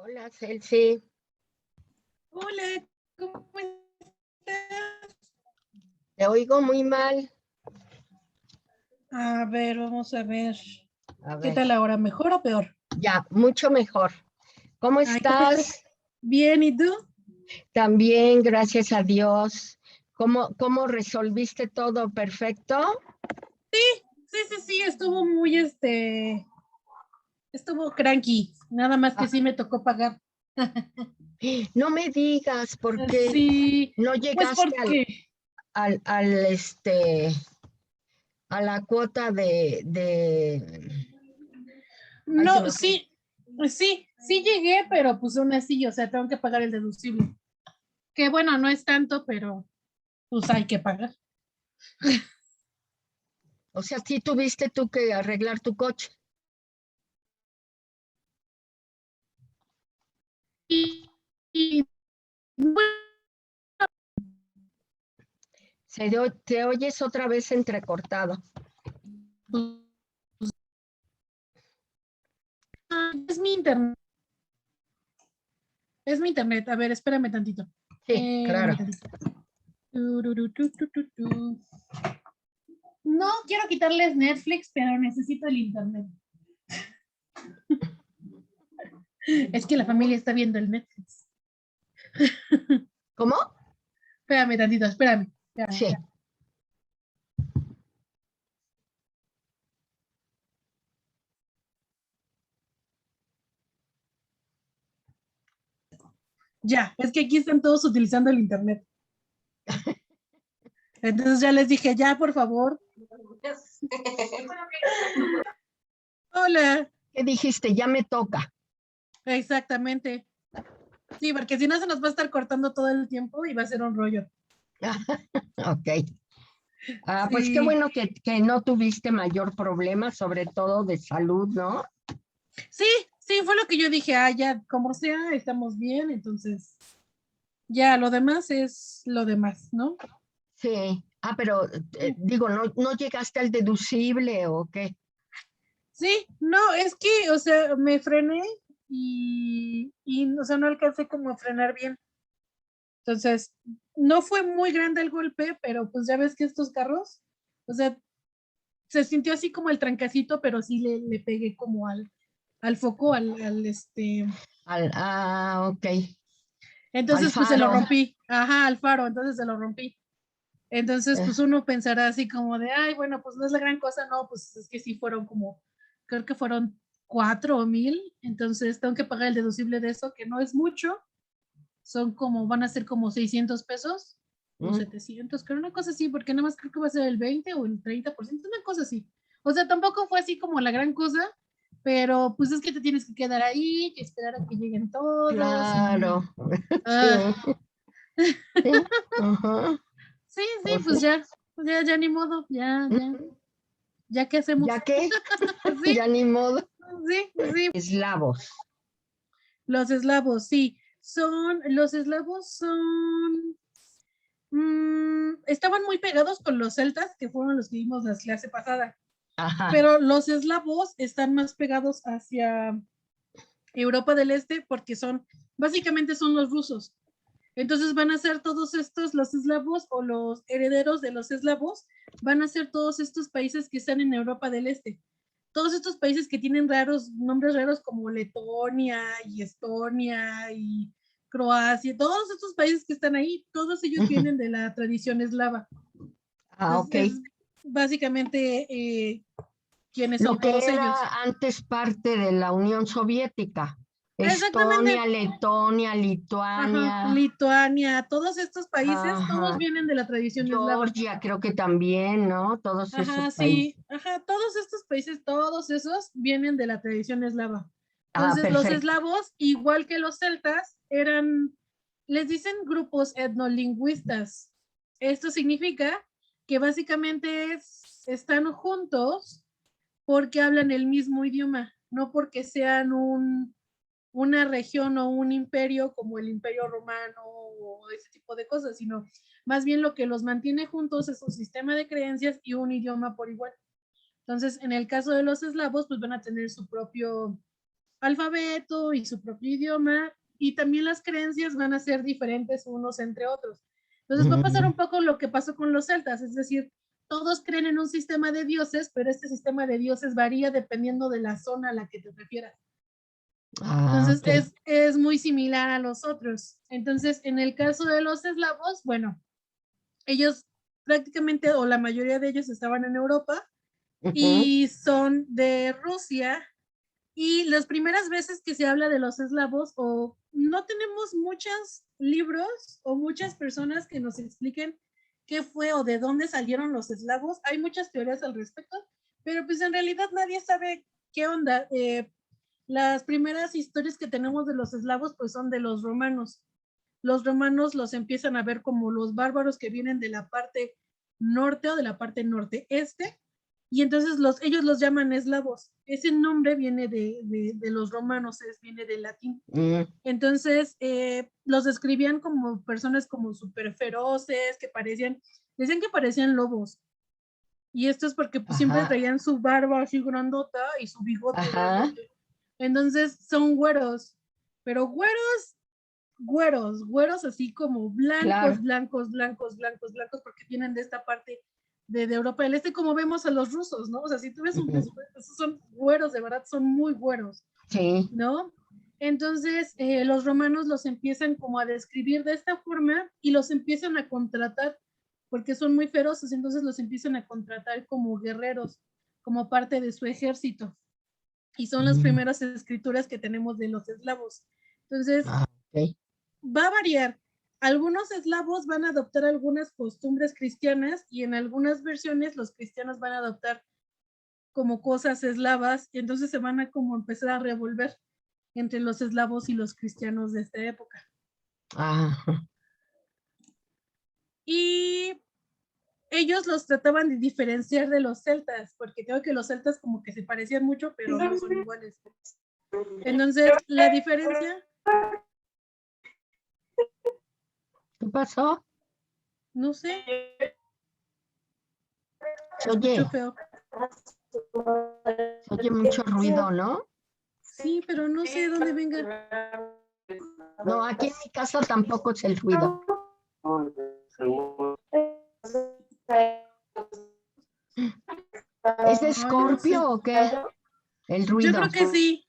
Hola, Celsi. Hola, ¿cómo estás? Te oigo muy mal. A ver, vamos a ver. A ¿Qué ver, tal ahora? ¿Mejor o peor? ya, mucho mejor. ¿Cómo Ay, qué perfecto. estás? Bien, ¿y tú? También, gracias a Dios. ¿Cómo resolviste todo? ¿Perfecto? Sí, estuvo muy, estuvo cranky. Nada más que Ah, sí me tocó pagar. no me digas por qué Sí, no pues llegaste porque, a la cuota ay, se no, me fue. sí llegué, pero pues aún así, o sea, tengo que pagar el deducible. Que bueno, no es tanto, pero pues hay que pagar. O sea, sí tuviste tú que arreglar tu coche. Y bueno, Te oyes otra vez entrecortado. es mi internet. Es mi internet. A ver, espérame tantito. Sí, claro. Espérame tantito. No quiero quitarles Netflix, pero necesito el internet. Es que la familia está viendo el Netflix. ¿Cómo? Espérame tantito, espérame. Sí. Ya, es que aquí están todos utilizando el internet. Entonces ya les dije, ya, por favor. Hola. ¿Qué dijiste? Ya me toca. Exactamente. Sí, porque si no se nos va a estar cortando todo el tiempo y va a ser un rollo. Ok. Pues qué Sí, bueno que no tuviste mayor problema, sobre todo de salud, ¿no? sí, fue lo que yo dije, ya, como sea, estamos bien, entonces ya lo demás es lo demás, ¿no? Sí. Pero digo, ¿no llegaste al deducible o qué? Sí, no, es que, o sea, me frené o sea, no alcancé como a frenar bien. Entonces, no fue muy grande el golpe, pero pues ya ves que estos carros, o sea, se sintió así como el trancacito, pero sí le pegué como al foco, Ok. Al entonces pues se lo faro. rompí, ajá, al faro, entonces se lo rompí. Entonces, Eh, pues uno pensará así como de, ay, bueno, pues no es la gran cosa, no, pues es que sí fueron como, creo que fueron 4,000, entonces tengo que pagar el deducible de eso, que no es mucho, van a ser como 600 pesos o mm, 700, creo, una cosa así, porque nada más creo que va a ser el 20 o el 30%, una cosa así. O sea, tampoco fue así como la gran cosa, pero pues es que te tienes que quedar ahí, que esperar a que lleguen todos. claro. Ah, Sí. Sí. Ajá. sí, Pues sí. pues ya, ni modo, Ujú. ya qué hacemos. ¿Ya qué? Sí, Ya ni modo. sí. Eslavos. Los eslavos, sí. Los eslavos estaban muy pegados con los celtas, que fueron los que vimos la clase pasada. Ajá. Pero los eslavos están más pegados hacia Europa del Este porque básicamente son los rusos. Entonces van a ser todos estos, los eslavos o los herederos de los eslavos, van a ser todos estos países que están en Europa del Este. Todos estos países que tienen nombres raros como Letonia y Estonia y Croacia, todos estos países que están ahí, todos ellos Ujú. vienen de la tradición eslava. Entonces, Ok. es básicamente quiénes Lo son que todos ellos. era antes parte de la Unión Soviética. Exactamente. Estonia, Letonia, Ajá, Lituania, Lituania, todos estos países, todos ajá, vienen de la tradición eslava. Georgia, creo que también, ¿no? Todos esos Ajá, países. sí, ajá, todos estos países, todos esos vienen de la tradición eslava. Entonces, los Perfecto. eslavos, igual que los celtas, les dicen grupos etnolingüistas. Esto significa que básicamente están juntos porque hablan el mismo idioma, no porque sean una región o un imperio como el Imperio Romano o ese tipo de cosas, sino más bien lo que los mantiene juntos es un sistema de creencias y un idioma por igual. Entonces, en el caso de los eslavos, pues van a tener su propio alfabeto y su propio idioma, y también las creencias van a ser diferentes unos entre otros. Entonces va a pasar un poco lo que pasó con los celtas, es decir, todos creen en un sistema de dioses, pero este sistema de dioses varía dependiendo de la zona a la que te refieras. Entonces ok. es muy similar a los otros. Entonces, en el caso de los eslavos, bueno, ellos prácticamente, o la mayoría de ellos estaban en Europa Ujú. y son de Rusia. Y las primeras veces que se habla de los eslavos, o no tenemos muchos libros o muchas personas que nos expliquen qué fue o de dónde salieron los eslavos. Hay muchas teorías al respecto, pero pues en realidad nadie sabe qué onda. Las primeras historias que tenemos de los eslavos pues son de los romanos. Los romanos los empiezan a ver como los bárbaros que vienen de la parte norte o de la parte norte-este, y entonces ellos los llaman eslavos. Ese nombre viene de los romanos, viene del latín. Mm, Entonces, los describían como personas como súper feroces, decían que parecían lobos. Y esto es porque pues, siempre ajá, traían su barba así grandota y su bigote ajá, grandote. Entonces, son güeros, pero güeros así como blancos, claro. blancos, blancos, blancos, blancos, porque vienen de esta parte de Europa del Este, como vemos a los rusos, ¿no? O sea, si tú ves Ujú. esos son güeros, de verdad, son muy güeros, Sí. ¿no? Entonces, los romanos los empiezan como a describir de esta forma y los empiezan a contratar porque son muy feroces, entonces los empiezan a contratar como guerreros, como parte de su ejército. Y son las Mm, primeras escrituras que tenemos de los eslavos. Entonces, ok. va a variar. Algunos eslavos van a adoptar algunas costumbres cristianas y en algunas versiones los cristianos van a adoptar como cosas eslavas y entonces se van a como empezar a revolver entre los eslavos y los cristianos de esta época. Ajá. Y ellos los trataban de diferenciar de los celtas, porque creo que los celtas como que se parecían mucho, pero no son iguales. Entonces, la diferencia, ¿Qué pasó? no sé, Se se escuchó oye, feo. se oye mucho ruido, ¿no? Sí, pero no sé de dónde venga. No, aquí en mi casa tampoco es el ruido. ¿Es de No, yo no sé. Scorpio o qué? El Yo ruido. creo que sí.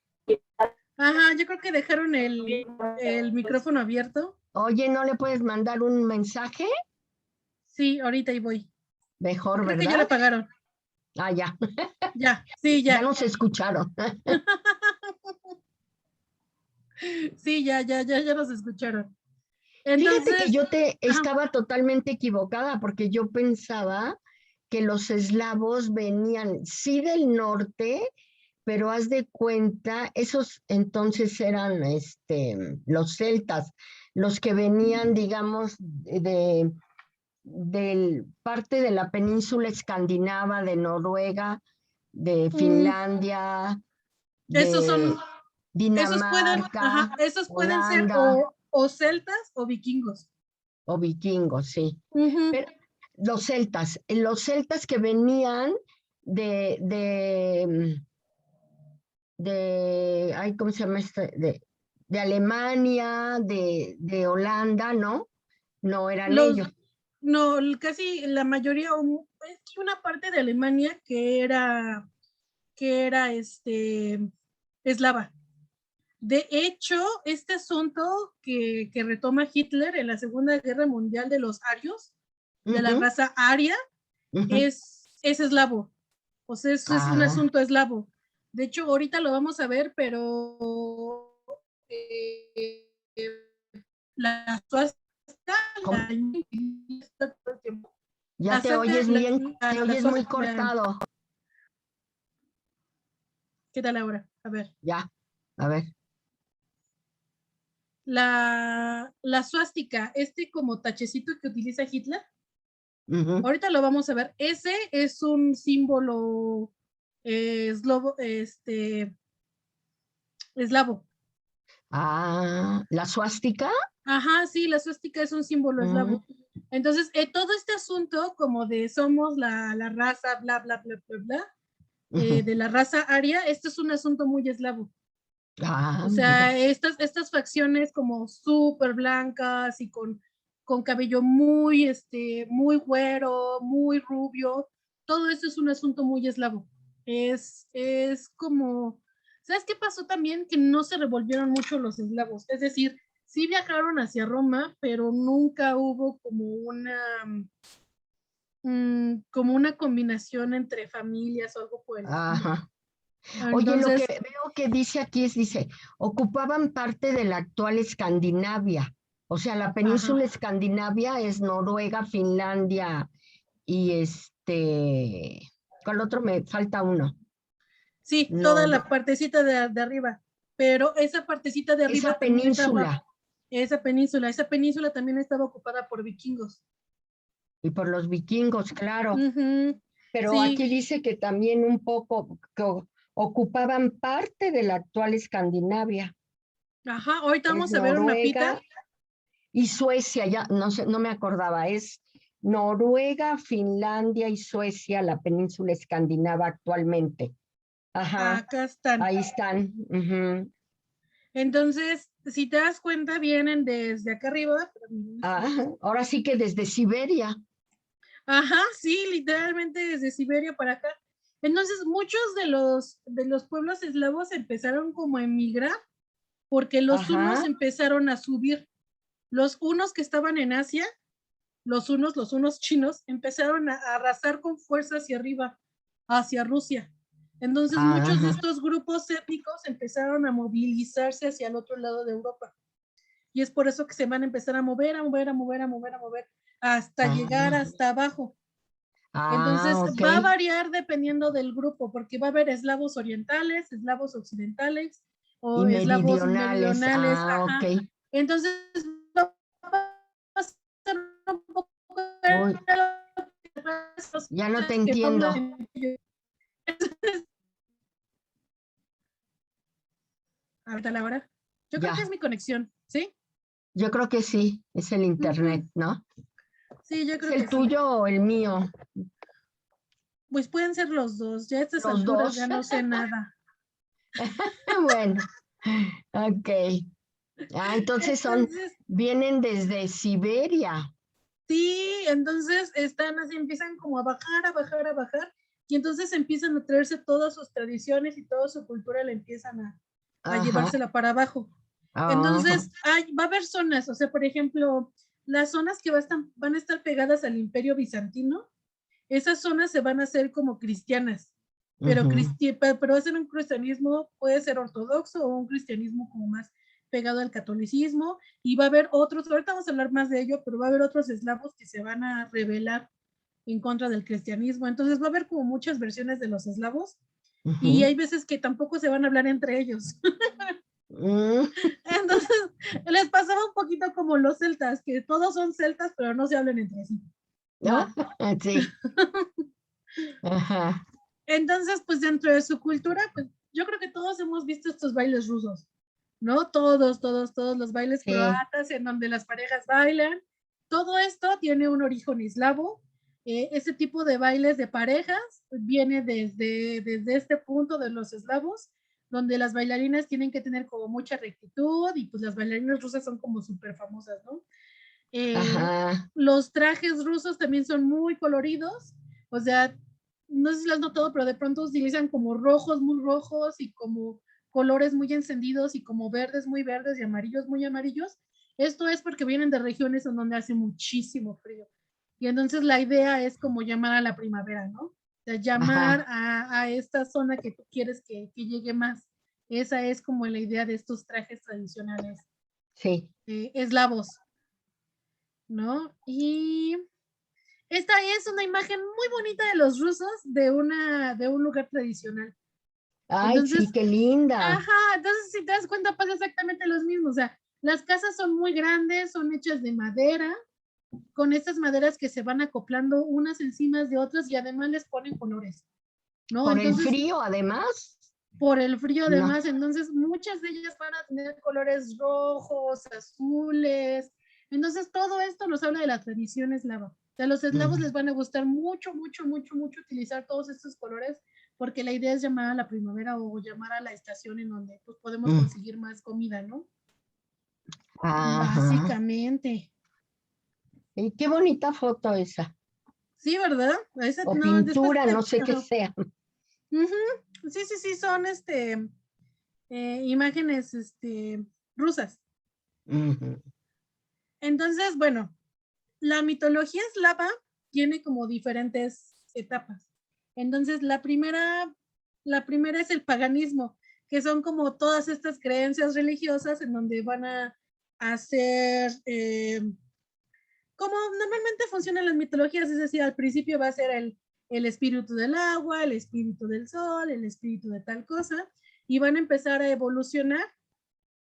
Ajá, yo creo que dejaron el micrófono abierto. Oye, ¿no le puedes mandar un mensaje? Sí, ahorita ahí voy. O Mejor, creo que ya la ¿verdad? apagaron. Ah, ya, Ya, sí, ya ya. nos escucharon. Sí, ya nos escucharon. Fíjate que Entonces, yo te ajá, estaba totalmente equivocada porque yo pensaba que los eslavos venían, sí del norte, pero haz de cuenta, esos entonces eran los celtas, los que venían, digamos, del parte de la península escandinava, de Noruega, de mm, Finlandia, esos de son, Dinamarca, esos pueden ser Holanda o celtas o vikingos. o vikingos, sí. Ujú, Pero los celtas que venían de, de, ay, ¿cómo se llama este? De Alemania, de Holanda, ¿no? No eran Los, ellos. no, casi la mayoría, es que una parte de Alemania que era eslava. De hecho, este asunto que retoma Hitler en la Segunda Guerra Mundial de los arios, de la Ujú, raza aria, ujú. es eslavo. O sea, es un Ah, asunto eslavo. De hecho, ahorita lo vamos a ver, pero eh, la suástica, ¿cómo? Ya la te suástica, oyes bien, te la oyes muy suástica, cortado. ¿qué tal ahora? A ver. Ya, a ver. La suástica, como tachecito que utiliza Hitler, Ujú. ahorita lo vamos a ver. Ese es un símbolo eslavo, eslavo. La suástica. Ajá, sí, la suástica es un símbolo Mm, eslavo. Entonces, todo este asunto como de somos la raza, bla, bla, bla, bla, bla, ujú. de la raza aria, esto es un asunto muy eslavo. Ah, O mira. sea, estas facciones como súper blancas y con cabello muy, muy güero, muy rubio, todo eso es un asunto muy eslavo. Es como, ¿sabes qué pasó también? Que no se revolvieron mucho los eslavos. Es decir, sí viajaron hacia Roma, pero nunca hubo como una combinación entre familias o algo por el estilo. Ajá. Oye, lo que Entonces, veo que dice aquí dice, ocupaban parte de la actual Escandinavia. O sea, la ajá. península Escandinavia es Noruega, Finlandia y ¿cuál otro? Me falta uno. Sí, toda No, la partecita de arriba, pero esa partecita de esa arriba también estaba, península esa península también estaba ocupada por vikingos. y por los vikingos, claro. Ujú, Pero sí, aquí dice que también un poco ocupaban parte de la actual Escandinavia. ajá, ahorita Es vamos a ver un mapita. Noruega y Suecia, ya no sé, no me acordaba, es Noruega, Finlandia y Suecia, la península escandinava actualmente. Ajá, Acá están. ahí están. Ujú. Entonces, si te das cuenta, vienen desde acá arriba. Ah, ahora sí que desde Siberia. Ajá, sí, literalmente desde Siberia para acá. Entonces, muchos de los pueblos eslavos empezaron como a emigrar porque los hunos Ajá, empezaron a subir. Los hunos que estaban en Asia, los unos chinos, empezaron a arrasar con fuerza hacia arriba, hacia Rusia. Entonces muchos de ajá, estos grupos étnicos empezaron a movilizarse hacia el otro lado de Europa. Y es por eso que se van a empezar a mover, a mover, a mover, a mover, a mover, hasta llegar ah, hasta abajo. Entonces ah, ok. va a variar dependiendo del grupo, porque va a haber eslavos orientales, eslavos occidentales Y o eslavos meridionales, meridionales, ah, ok. ajá. Entonces va a ser un poco Uy, ya no te que entiendo. hablan. Ahorita la hora. Yo creo que es Ya, mi conexión, ¿sí? yo creo que sí, es el internet, Ujú. ¿no? Sí, yo ¿Es creo el que sí. tuyo o el mío? Pues pueden ser los dos. Ya a estas Los alturas ya dos. no sé nada. Bueno, ok. Ah, entonces Entonces, vienen desde Siberia. sí, entonces están así, empiezan como a bajar, a bajar, a bajar, y entonces empiezan a traerse todas sus tradiciones y toda su cultura, la empiezan a Ajá. llevársela para abajo. Ajá. Entonces, va a haber zonas, o sea, por ejemplo, las zonas que van a estar pegadas al Imperio Bizantino, esas zonas se van a hacer como cristianas, Ujú. pero va a ser un cristianismo, puede ser ortodoxo o un cristianismo como más pegado al catolicismo, y va a haber otros, ahorita vamos a hablar más de ello, pero va a haber otros eslavos que se van a rebelar en contra del cristianismo. Entonces va a haber como muchas versiones de los eslavos y Ujú. hay veces que tampoco se van a hablar entre ellos. Mm. Entonces les pasaba un poquito como los celtas, que todos son celtas, pero no se hablan entre sí, Ah, ¿no? sí. Ajá. Entonces, pues dentro de su cultura, pues yo creo que todos hemos visto estos bailes rusos, ¿no? Todos, todos, todos los bailes Sí. croatas en donde las parejas bailan. Todo esto tiene un origen eslavo. Ese tipo de bailes de parejas viene desde este punto de los eslavos, donde las bailarinas tienen que tener como mucha rectitud y pues las bailarinas rusas son como súper famosas, ¿no? Eh, Ajá. los trajes rusos también son muy coloridos, o sea, no sé si lo has notado, pero de pronto utilizan como rojos muy rojos y como colores muy encendidos y como verdes muy verdes y amarillos muy amarillos. Esto es porque vienen de regiones en donde hace muchísimo frío. Y entonces la idea es como llamar a la primavera, ¿no? O sea, llamar Ajá. a esta zona que tú quieres que llegue más. Esa es como la idea de estos trajes tradicionales Sí. eslavos, ¿no? Y esta es una imagen muy bonita de los rusos de un lugar tradicional. Ay, sí, Entonces, qué linda. ajá, entonces si te das cuenta pasa exactamente lo mismo. O sea, las casas son muy grandes, son hechas de madera, con estas maderas que se van acoplando unas encima de otras y además les ponen colores, ¿no? Por el Entonces, frío, además. por el frío No. además, entonces muchas de ellas van a tener colores rojos, azules. Entonces, todo esto nos habla de la tradición eslava. A los eslavos les Mm. van a gustar mucho, mucho, mucho, mucho utilizar todos estos colores porque la idea es llamar a la primavera o llamar a la estación en donde pues, podemos Mm. conseguir más comida, ¿no? Ajá. Básicamente. Y qué bonita foto esa. Sí, ¿verdad? Esa, O no, después pintura, no sé qué ajá. sea. Ujú. Sí, sí, sí, son imágenes rusas. Ujú. Entonces, bueno, la mitología eslava tiene como diferentes etapas. Entonces, la primera es el paganismo, que son como todas estas creencias religiosas en donde van a hacer, como normalmente funcionan las mitologías, es decir, al principio va a ser el espíritu del agua, el espíritu del sol, el espíritu de tal cosa, y van a empezar a evolucionar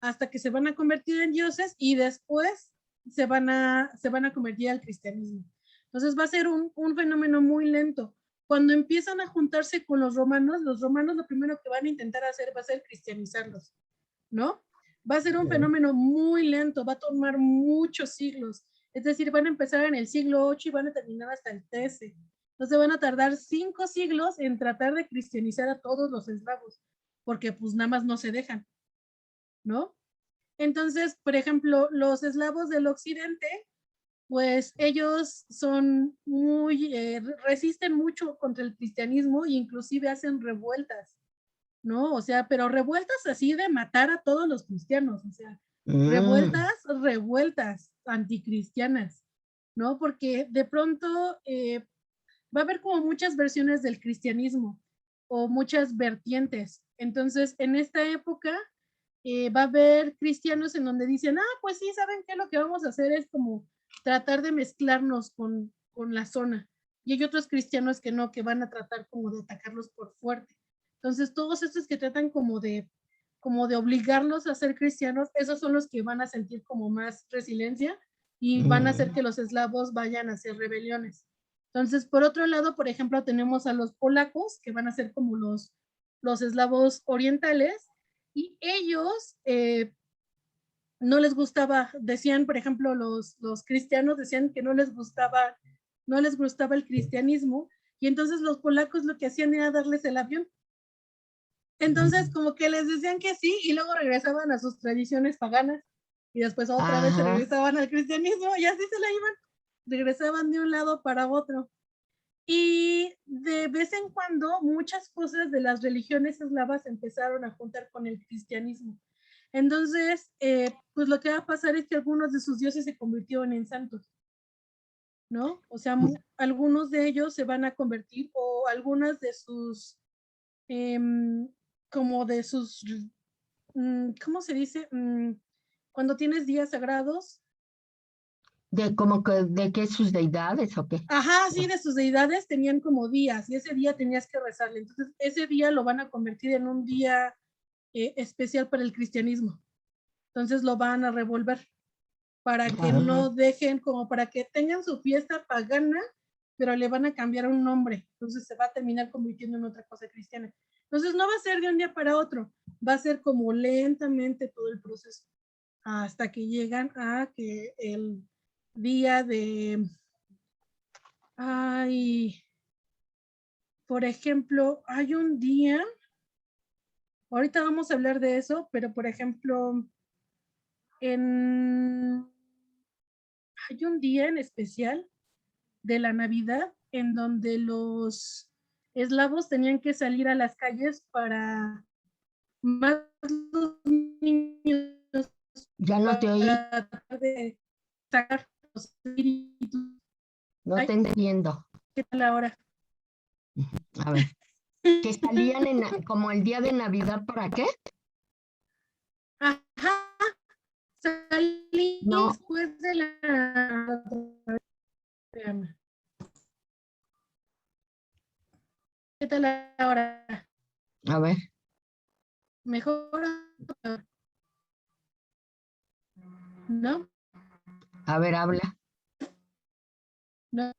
hasta que se van a convertir en dioses y después se van a convertir al cristianismo. Entonces va a ser un fenómeno muy lento. Cuando empiezan a juntarse con los romanos lo primero que van a intentar hacer va a ser cristianizarlos, ¿no? Va a ser un fenómeno muy lento, va a tomar muchos siglos. Es decir, van a empezar en el siglo VIII y van a terminar hasta el XIII. Entonces van a tardar 5 siglos en tratar de cristianizar a todos los eslavos, porque pues nada más no se dejan, ¿no? Entonces, por ejemplo, los eslavos del occidente, pues ellos son resisten mucho contra el cristianismo e inclusive hacen revueltas, ¿no? O sea, pero revueltas así de matar a todos los cristianos, o sea, revueltas anticristianas, ¿no? Porque de pronto va a haber como muchas versiones del cristianismo o muchas vertientes. Entonces, en esta época va a haber cristianos en donde dicen, pues sí, ¿saben qué? Lo que vamos a hacer es como tratar de mezclarnos con la zona. Y hay otros cristianos que no, que van a tratar como de atacarlos por fuerte. Entonces, todos estos que tratan como de obligarlos a ser cristianos, esos son los que van a sentir como más resiliencia y van a hacer que los eslavos vayan a hacer rebeliones. Entonces, por otro lado, por ejemplo, tenemos a los polacos, que van a ser como los eslavos orientales, y ellos no les gustaba, decían, por ejemplo, los cristianos decían que no les gustaba el cristianismo, y entonces los polacos lo que hacían era darles el avión. Entonces, como que les decían que sí, y luego regresaban a sus tradiciones paganas, y después otra vez se regresaban al cristianismo, y así se la iban, regresaban de un lado para otro. Y de vez en cuando muchas cosas de las religiones eslavas empezaron a juntar con el cristianismo. Entonces, pues lo que va a pasar es que algunos de sus dioses se convirtieron en santos, ¿no? O sea, algunos de ellos se van a convertir o algunas de sus, como de sus, ¿cómo se dice? Cuando tienes días sagrados. ¿De qué sus deidades o qué? Ajá, sí, de sus deidades tenían como días y ese día tenías que rezarle. Entonces, ese día lo van a convertir en un día especial para el cristianismo. Entonces, lo van a revolver para que no dejen, como para que tengan su fiesta pagana, pero le van a cambiar un nombre. Entonces, se va a terminar convirtiendo en otra cosa cristiana. Entonces, no va a ser de un día para otro, va a ser como lentamente todo el proceso, hasta que llegan a que el día de... Ay, por ejemplo, hay un día, ahorita vamos a hablar de eso, pero por ejemplo, hay un día en especial de la Navidad en donde los eslavos tenían que salir a las calles para más los niños, Ya no te oí, para tratar de sacar los espíritus. no te Ay, entiendo. ¿qué tal ahora? A ver, que salían como el día de Navidad, ¿para qué? Ajá, salí No, después de la... ¿Qué tal ahora? a ver, ¿Mejor? ¿No? a ver, habla. ¿No?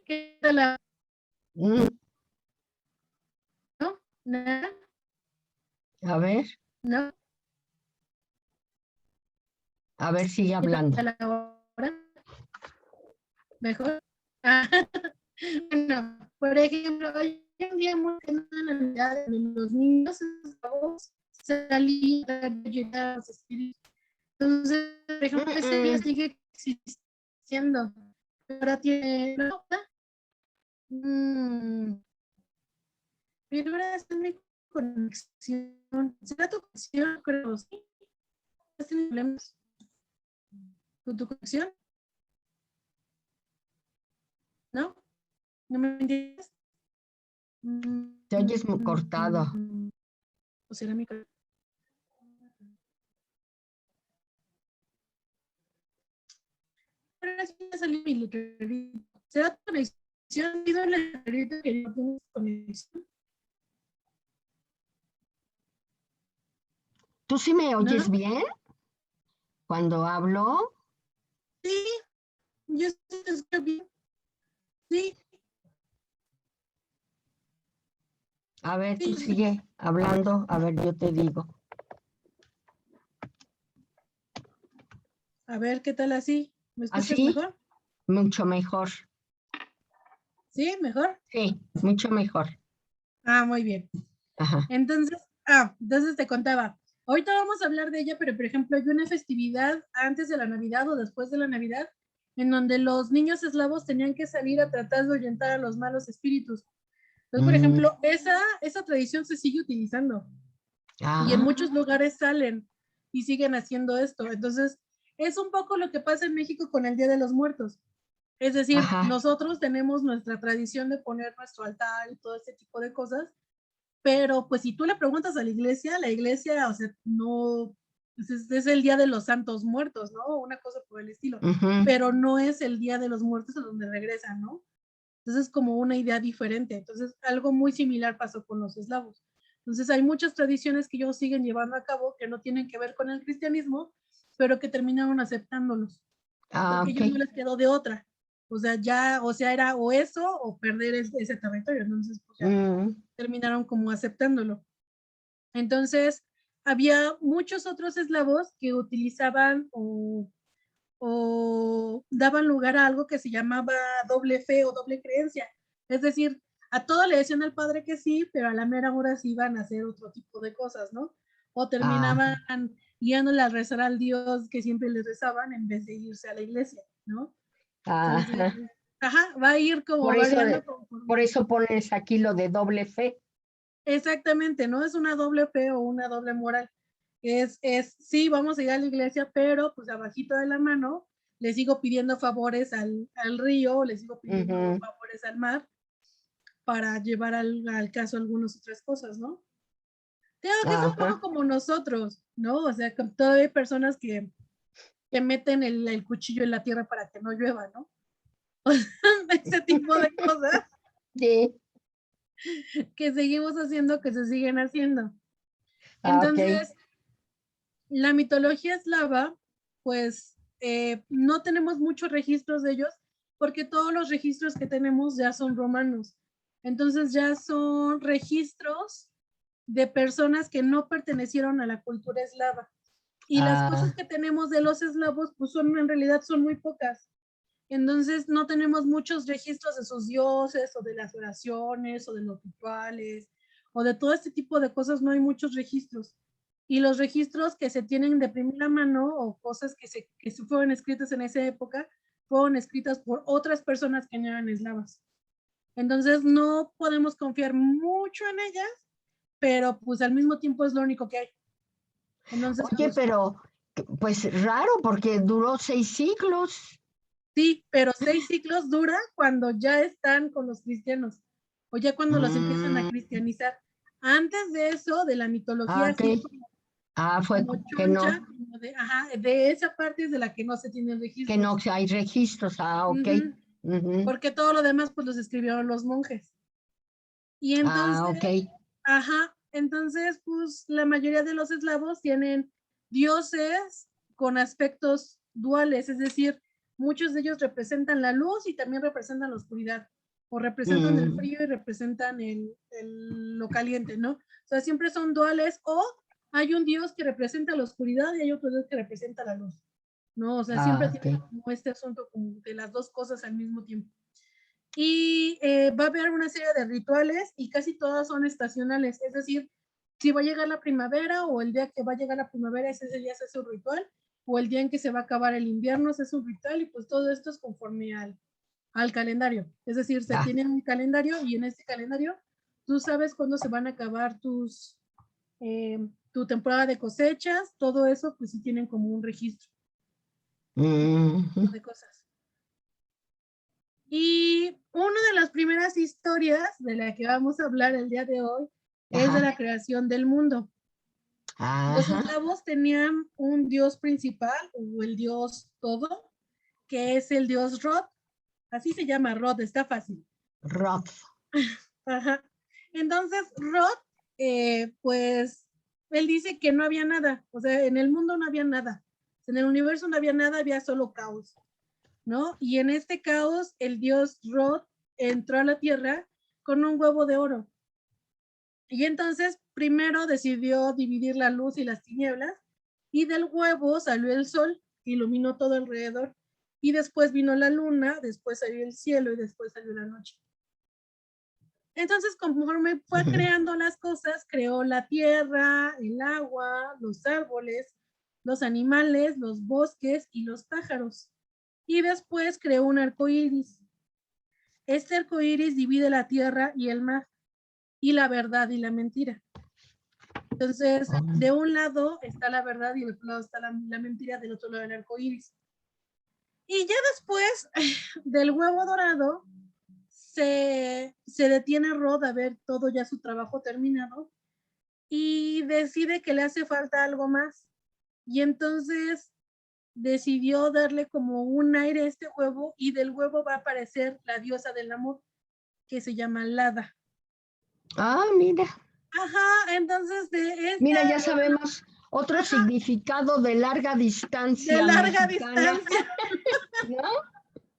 ¿Qué tal ahora? Mm, ¿No? ¿Nada? a ver, ¿No? sigue ¿Qué hablando. tal ahora? ¿Mejor? Ah, Bueno, por ejemplo, hoy en día muy en la Navidad, los niños esclavos salían a ayudar a los espíritus. Entonces, por ejemplo, ese día sigue existiendo. Ahora tiene nota. Pero ahora es mi conexión. ¿Será tu conexión? Creo, sí. ¿Has tenido problemas con tu conexión? ¿No? ¿No me entiendes? Te oyes muy cortado. ¿O será mi conexión? Ahora sí me salió mi letrerito. ¿Será tu conexión? ¿Ha sido el letrerito que no tienes conexión? ¿Tú sí me oyes ¿No? bien cuando hablo? Sí, yo sí te escucho bien. Sí, A ver, tú sí, sí. sigue hablando, a ver, yo te digo. A ver, ¿qué tal así? ¿Me escuchas ¿Así? mejor? Mucho mejor. ¿Sí? ¿Mejor? Sí, mucho mejor. Ah, muy bien. Ajá. Entonces te contaba, ahorita vamos a hablar de ella, pero por ejemplo hay una festividad antes de la Navidad o después de la Navidad en donde los niños eslavos tenían que salir a tratar de ahuyentar a los malos espíritus. Entonces, por ejemplo, esa tradición se sigue utilizando y en muchos lugares salen y siguen haciendo esto. Entonces, es un poco lo que pasa en México con el Día de los Muertos. Es decir, Ajá. nosotros tenemos nuestra tradición de poner nuestro altar y todo ese tipo de cosas, pero pues si tú le preguntas a la iglesia, o sea, no, es el Día de los Santos Muertos, ¿no? Una cosa por el estilo, pero no es el Día de los Muertos a donde regresan, ¿no? Entonces es como una idea diferente. Entonces algo muy similar pasó con los eslavos. Entonces hay muchas tradiciones que ellos siguen llevando a cabo que no tienen que ver con el cristianismo, pero que terminaron aceptándolos, porque Ok. ellos no les quedó de otra. O sea, ya, o sea, era o eso o perder ese territorio. Entonces, pues ya terminaron como aceptándolo. Entonces, había muchos otros eslavos que utilizaban o daban lugar a algo que se llamaba doble fe o doble creencia. Es decir, a todo le decían al padre que sí, pero a la mera hora sí iban a hacer otro tipo de cosas, ¿no? O terminaban yéndole a rezar al Dios que siempre les rezaban en vez de irse a la iglesia, ¿no? Entonces, va a ir como variando. Por eso pones aquí lo de doble fe. Exactamente, no es una doble fe o una doble moral. Sí, vamos a ir a la iglesia, pero pues abajito de la mano le sigo pidiendo favores al río, le sigo pidiendo favores al mar para llevar al caso algunas otras cosas, ¿no? Creo que es un poco como nosotros, ¿no? O sea, que todavía hay personas que meten el cuchillo en la tierra para que no llueva, ¿no? Ese tipo de cosas. Sí. Que seguimos haciendo, que se siguen haciendo. Entonces, la mitología eslava, pues no tenemos muchos registros de ellos, porque todos los registros que tenemos ya son romanos. Entonces ya son registros de personas que no pertenecieron a la cultura eslava. Y las cosas que tenemos de los eslavos, pues en realidad son muy pocas. Entonces no tenemos muchos registros de sus dioses o de las oraciones o de los rituales o de todo este tipo de cosas, no hay muchos registros. Y los registros que se tienen de primera mano o cosas que fueron escritas en esa época fueron escritas por otras personas que no eran eslavas. Entonces no podemos confiar mucho en ellas, pero pues al mismo tiempo es lo único que hay. Entonces, Oye, pues, pero pues raro porque duró 6 siglos. sí, pero 6 siglos dura cuando ya están con los cristianos o ya cuando los empiezan a cristianizar. Antes de eso, de la mitología así Fue como que no, choncha, de esa parte es de la que no se tienen que no registros. hay registros. Ok. Porque todo lo demás pues los escribieron los monjes. Y entonces, Ok. entonces pues la mayoría de los eslavos tienen dioses con aspectos duales, es decir, muchos de ellos representan la luz y también representan la oscuridad, o representan el frío y representan lo caliente, ¿no? O sea, siempre son duales, o hay un dios que representa la oscuridad y hay otro dios que representa la luz, ¿no? O sea, siempre tienen como este asunto como de las dos cosas al mismo tiempo. y va a haber una serie de rituales y casi todas son estacionales, es decir, si va a llegar la primavera o el día que va a llegar la primavera, ese día se hace un ritual, o el día en que se va a acabar el invierno se hace un ritual, y pues todo esto es conforme al calendario, es decir, se Ah, tiene un calendario y en este calendario tú sabes cuándo se van a acabar tu temporada de cosechas, todo eso pues sí tienen como un registro ujú, de cosas. Y una de las primeras historias de la que vamos a hablar el día de hoy es de ajá, la creación del mundo. Los ajá, eslavos tenían un dios principal, o el dios todo, que es el dios Rod. Así se llama Rod, está fácil. Roth. Ajá. Entonces, Rod, pues, él dice que no había nada. O sea, en el mundo no había nada. En el universo no había nada, había solo caos, ¿no? Y en este caos, el dios Rod entró a la tierra con un huevo de oro. Y entonces, primero decidió dividir la luz y las tinieblas, y del huevo salió el sol, iluminó todo alrededor, y después vino la luna, después salió el cielo y después salió la noche. Entonces, conforme fue Ujú. creando las cosas, creó la tierra, el agua, los árboles, los animales, los bosques y los pájaros. Y después creó un arco iris. Este arco iris divide la tierra y el mar, y la verdad y la mentira. Entonces, Oh, de un lado está la verdad y del otro lado está la mentira, del otro lado del arco iris. Y ya después del huevo dorado, se detiene Rod a ver todo ya su trabajo terminado y decide que le hace falta algo más. Y entonces decidió darle como un aire a este huevo, y del huevo va a aparecer la diosa del amor, que se llama Lada. ah, mira, Ajá, entonces de esta, mira, ya sabemos otro ajá, significado de larga de distancia larga mexicana, distancia. ¿no?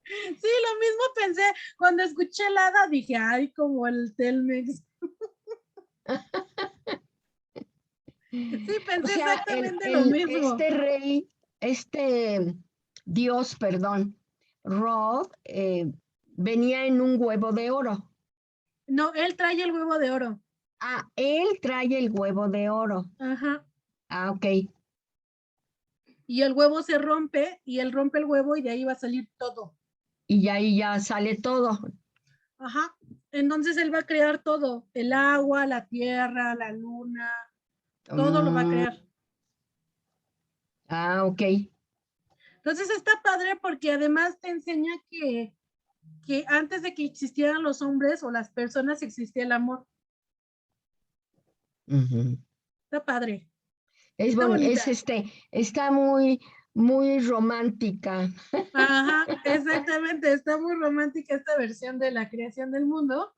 Sí, lo mismo pensé cuando escuché Lada, dije, ay, como el Telmex. Sí, O pensé sea, exactamente lo mismo. este rey, este dios, perdón, Rod, venía en un huevo de oro. No, él trae el huevo de oro. Ah, él trae el huevo de oro. Ajá. Ah, ok. Y el huevo se rompe, y él rompe el huevo y de ahí va a salir todo. Y ahí ya sale todo. Ajá. Entonces él va a crear todo, el agua, la tierra, la luna, todo lo va a Mm, crear. ah, ok. Entonces está padre porque además te enseña que antes de que existieran los hombres o las personas existía el amor. Ujú. Está padre, Es, está es bonita. está muy, muy romántica. Ajá, exactamente, está muy romántica esta versión de la creación del mundo.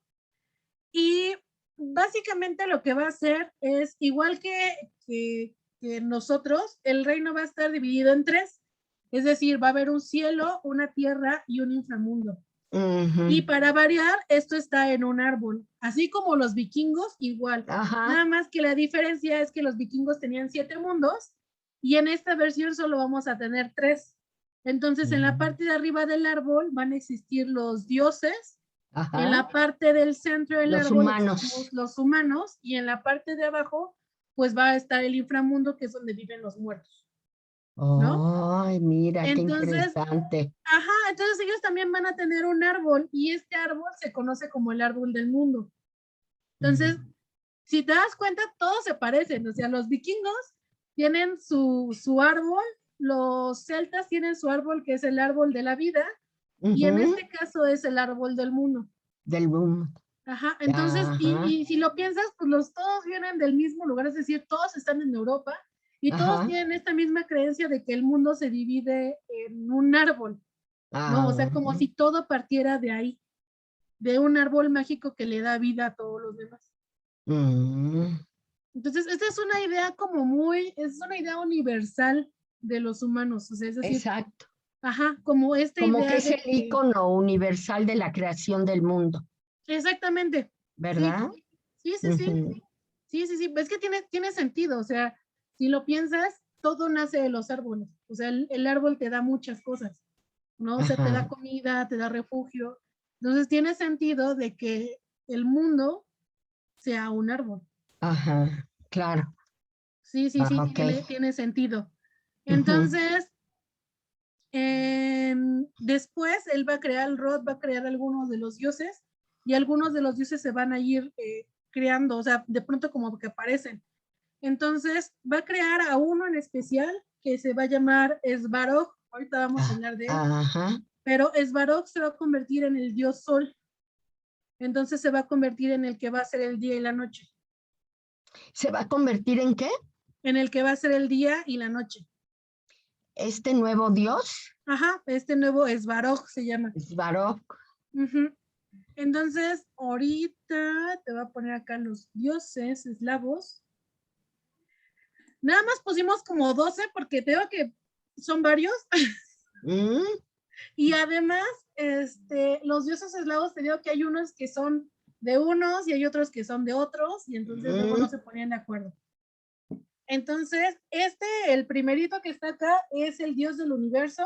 Y básicamente lo que va a hacer es, igual que nosotros, el reino va a estar dividido en tres. Es decir, va a haber un cielo, una tierra y un inframundo. Y Ujú. para variar, esto está en un árbol. Así como los vikingos, igual. Ajá. Nada más que la diferencia es que los vikingos tenían 7 mundos y en esta versión solo vamos a tener 3. Entonces, en la parte de arriba del árbol van a existir los dioses, en Ajá. la parte del centro del Los árbol existimos humanos. los humanos, y en la parte de abajo pues va a estar el inframundo, que es donde viven los muertos, ¿no? Ay, mira, qué Entonces, interesante. ajá, entonces ellos también van a tener un árbol, y este árbol se conoce como el árbol del mundo. Entonces, Mm. si te das cuenta, todos se parecen. O sea, los vikingos tienen su árbol, los celtas tienen su árbol, que es el árbol de la vida, y en Ujú. este caso es el árbol del mundo. Del boom. Ajá, entonces, Ajá. y si lo piensas, pues todos vienen del mismo lugar, es decir, todos están en Europa y todos Ajá. tienen esta misma creencia de que el mundo se divide en un árbol, ¿no? O sea, como Ah, si todo partiera de ahí, de un árbol mágico que le da vida a todos los demás. mm, Entonces, esta es una idea como muy, es una idea universal de los humanos, o sea, es decir, exacto. ajá, como esta Como que idea es el de que, icono universal de la creación del mundo, exactamente, sí, ¿verdad? sí, sí, sí. Ujú. Sí, sí, sí, es que tiene sentido, o sea, si lo piensas, todo nace de los árboles, o sea, el árbol te da muchas cosas, ¿no? O sea, te da Ajá. comida, te da refugio, Entonces tiene sentido de que el mundo sea un árbol. Ajá, claro. Sí, sí, sí, Ah, ok. tiene sentido. Ujú. Entonces, después él va a crear, el Rod va a crear algunos de los dioses y algunos de los dioses se van a ir creando, o sea, de pronto como que aparecen. Entonces va a crear a uno en especial que se va a llamar Svarog, ahorita vamos a Ah, hablar de él, ajá. pero Svarog se va a convertir en el dios sol, entonces se va a convertir en el que va a ser el día y la noche, ¿Se va a convertir en qué? en el que va a ser el día y la noche. ¿Este nuevo dios? Ajá, este nuevo Svarog se llama. Svarog. Uh-huh. Entonces, ahorita te voy a poner acá los dioses eslavos. Nada más pusimos como 12 porque tengo que son varios. Mm, Y además, los dioses eslavos te digo que hay unos que son de unos y hay otros que son de otros, y entonces luego no mm. se ponían de acuerdo. Entonces, el primerito que está acá es el dios del universo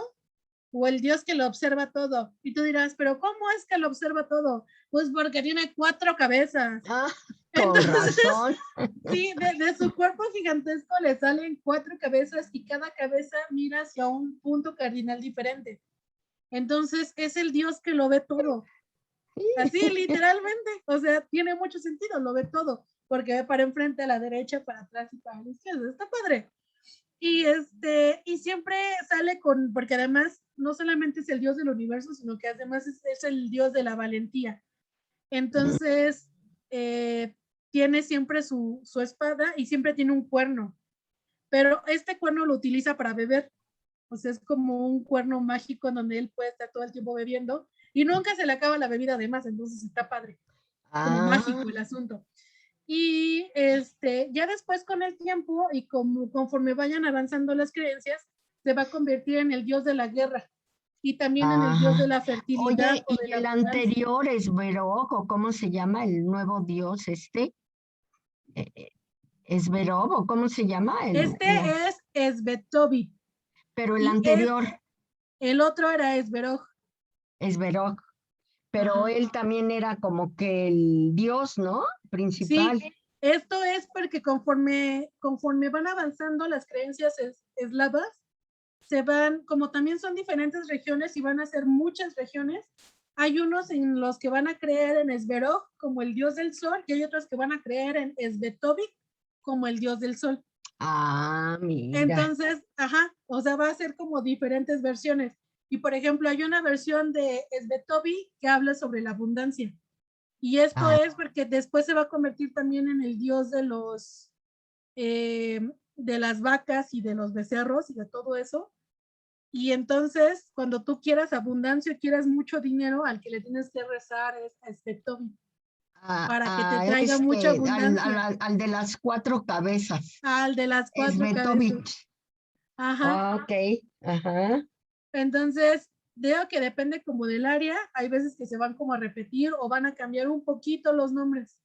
o el dios que lo observa todo. Y tú dirás, pero ¿cómo es que lo observa todo? Pues porque tiene 4 cabezas. Ah, con Entonces, razón. sí, de su cuerpo gigantesco le salen 4 cabezas y cada cabeza mira hacia un punto cardinal diferente. Entonces es el Dios que lo ve todo. Así, literalmente. O sea, tiene mucho sentido, lo ve todo. Porque ve para enfrente, a la derecha, para atrás y para la izquierda. Está padre. Y siempre sale con, porque además no solamente es el Dios del universo, sino que además es el Dios de la valentía. Entonces, tiene siempre su espada y siempre tiene un cuerno. Pero este cuerno lo utiliza para beber. O sea, es como un cuerno mágico en donde él puede estar todo el tiempo bebiendo y nunca se le acaba la bebida además, entonces está padre, como Ah, mágico el asunto. Y ya después con el tiempo y como conforme vayan avanzando las creencias, se va a convertir en el dios de la guerra y también en el dios de ajá. la fertilidad Oye, o ¿y de la el abundancia. anterior es Verog o cómo se llama el nuevo dios este? ¿Es Verog o cómo se llama? Este es Esbetobi Pero el y anterior el otro era Esberog. es Verog. Pero Ajá. él también era como que el dios, ¿no? Sí, Principal. esto es porque conforme van avanzando las creencias eslavas, se van, como también son diferentes regiones y van a ser muchas regiones, hay unos en los que van a creer en Esberog como el dios del sol y hay otros que van a creer en Esbetovic como el dios del sol. Ah, mira. Entonces, ajá, o sea, va a ser como diferentes versiones. Y por ejemplo, hay una versión de Esbetovic que habla sobre la abundancia. Y esto Ah, es porque después se va a convertir también en el dios de las vacas y de los becerros y de todo eso. Y entonces, cuando tú quieras abundancia, quieras mucho dinero, al que le tienes que rezar es a Toby para que te traiga mucha abundancia. al de las 4 cabezas. Al de las Es 4 cabezas. Betovich. Ajá. Ok, ajá. Entonces, veo que depende como del área. Hay veces que se van como a repetir o van a cambiar un poquito los nombres.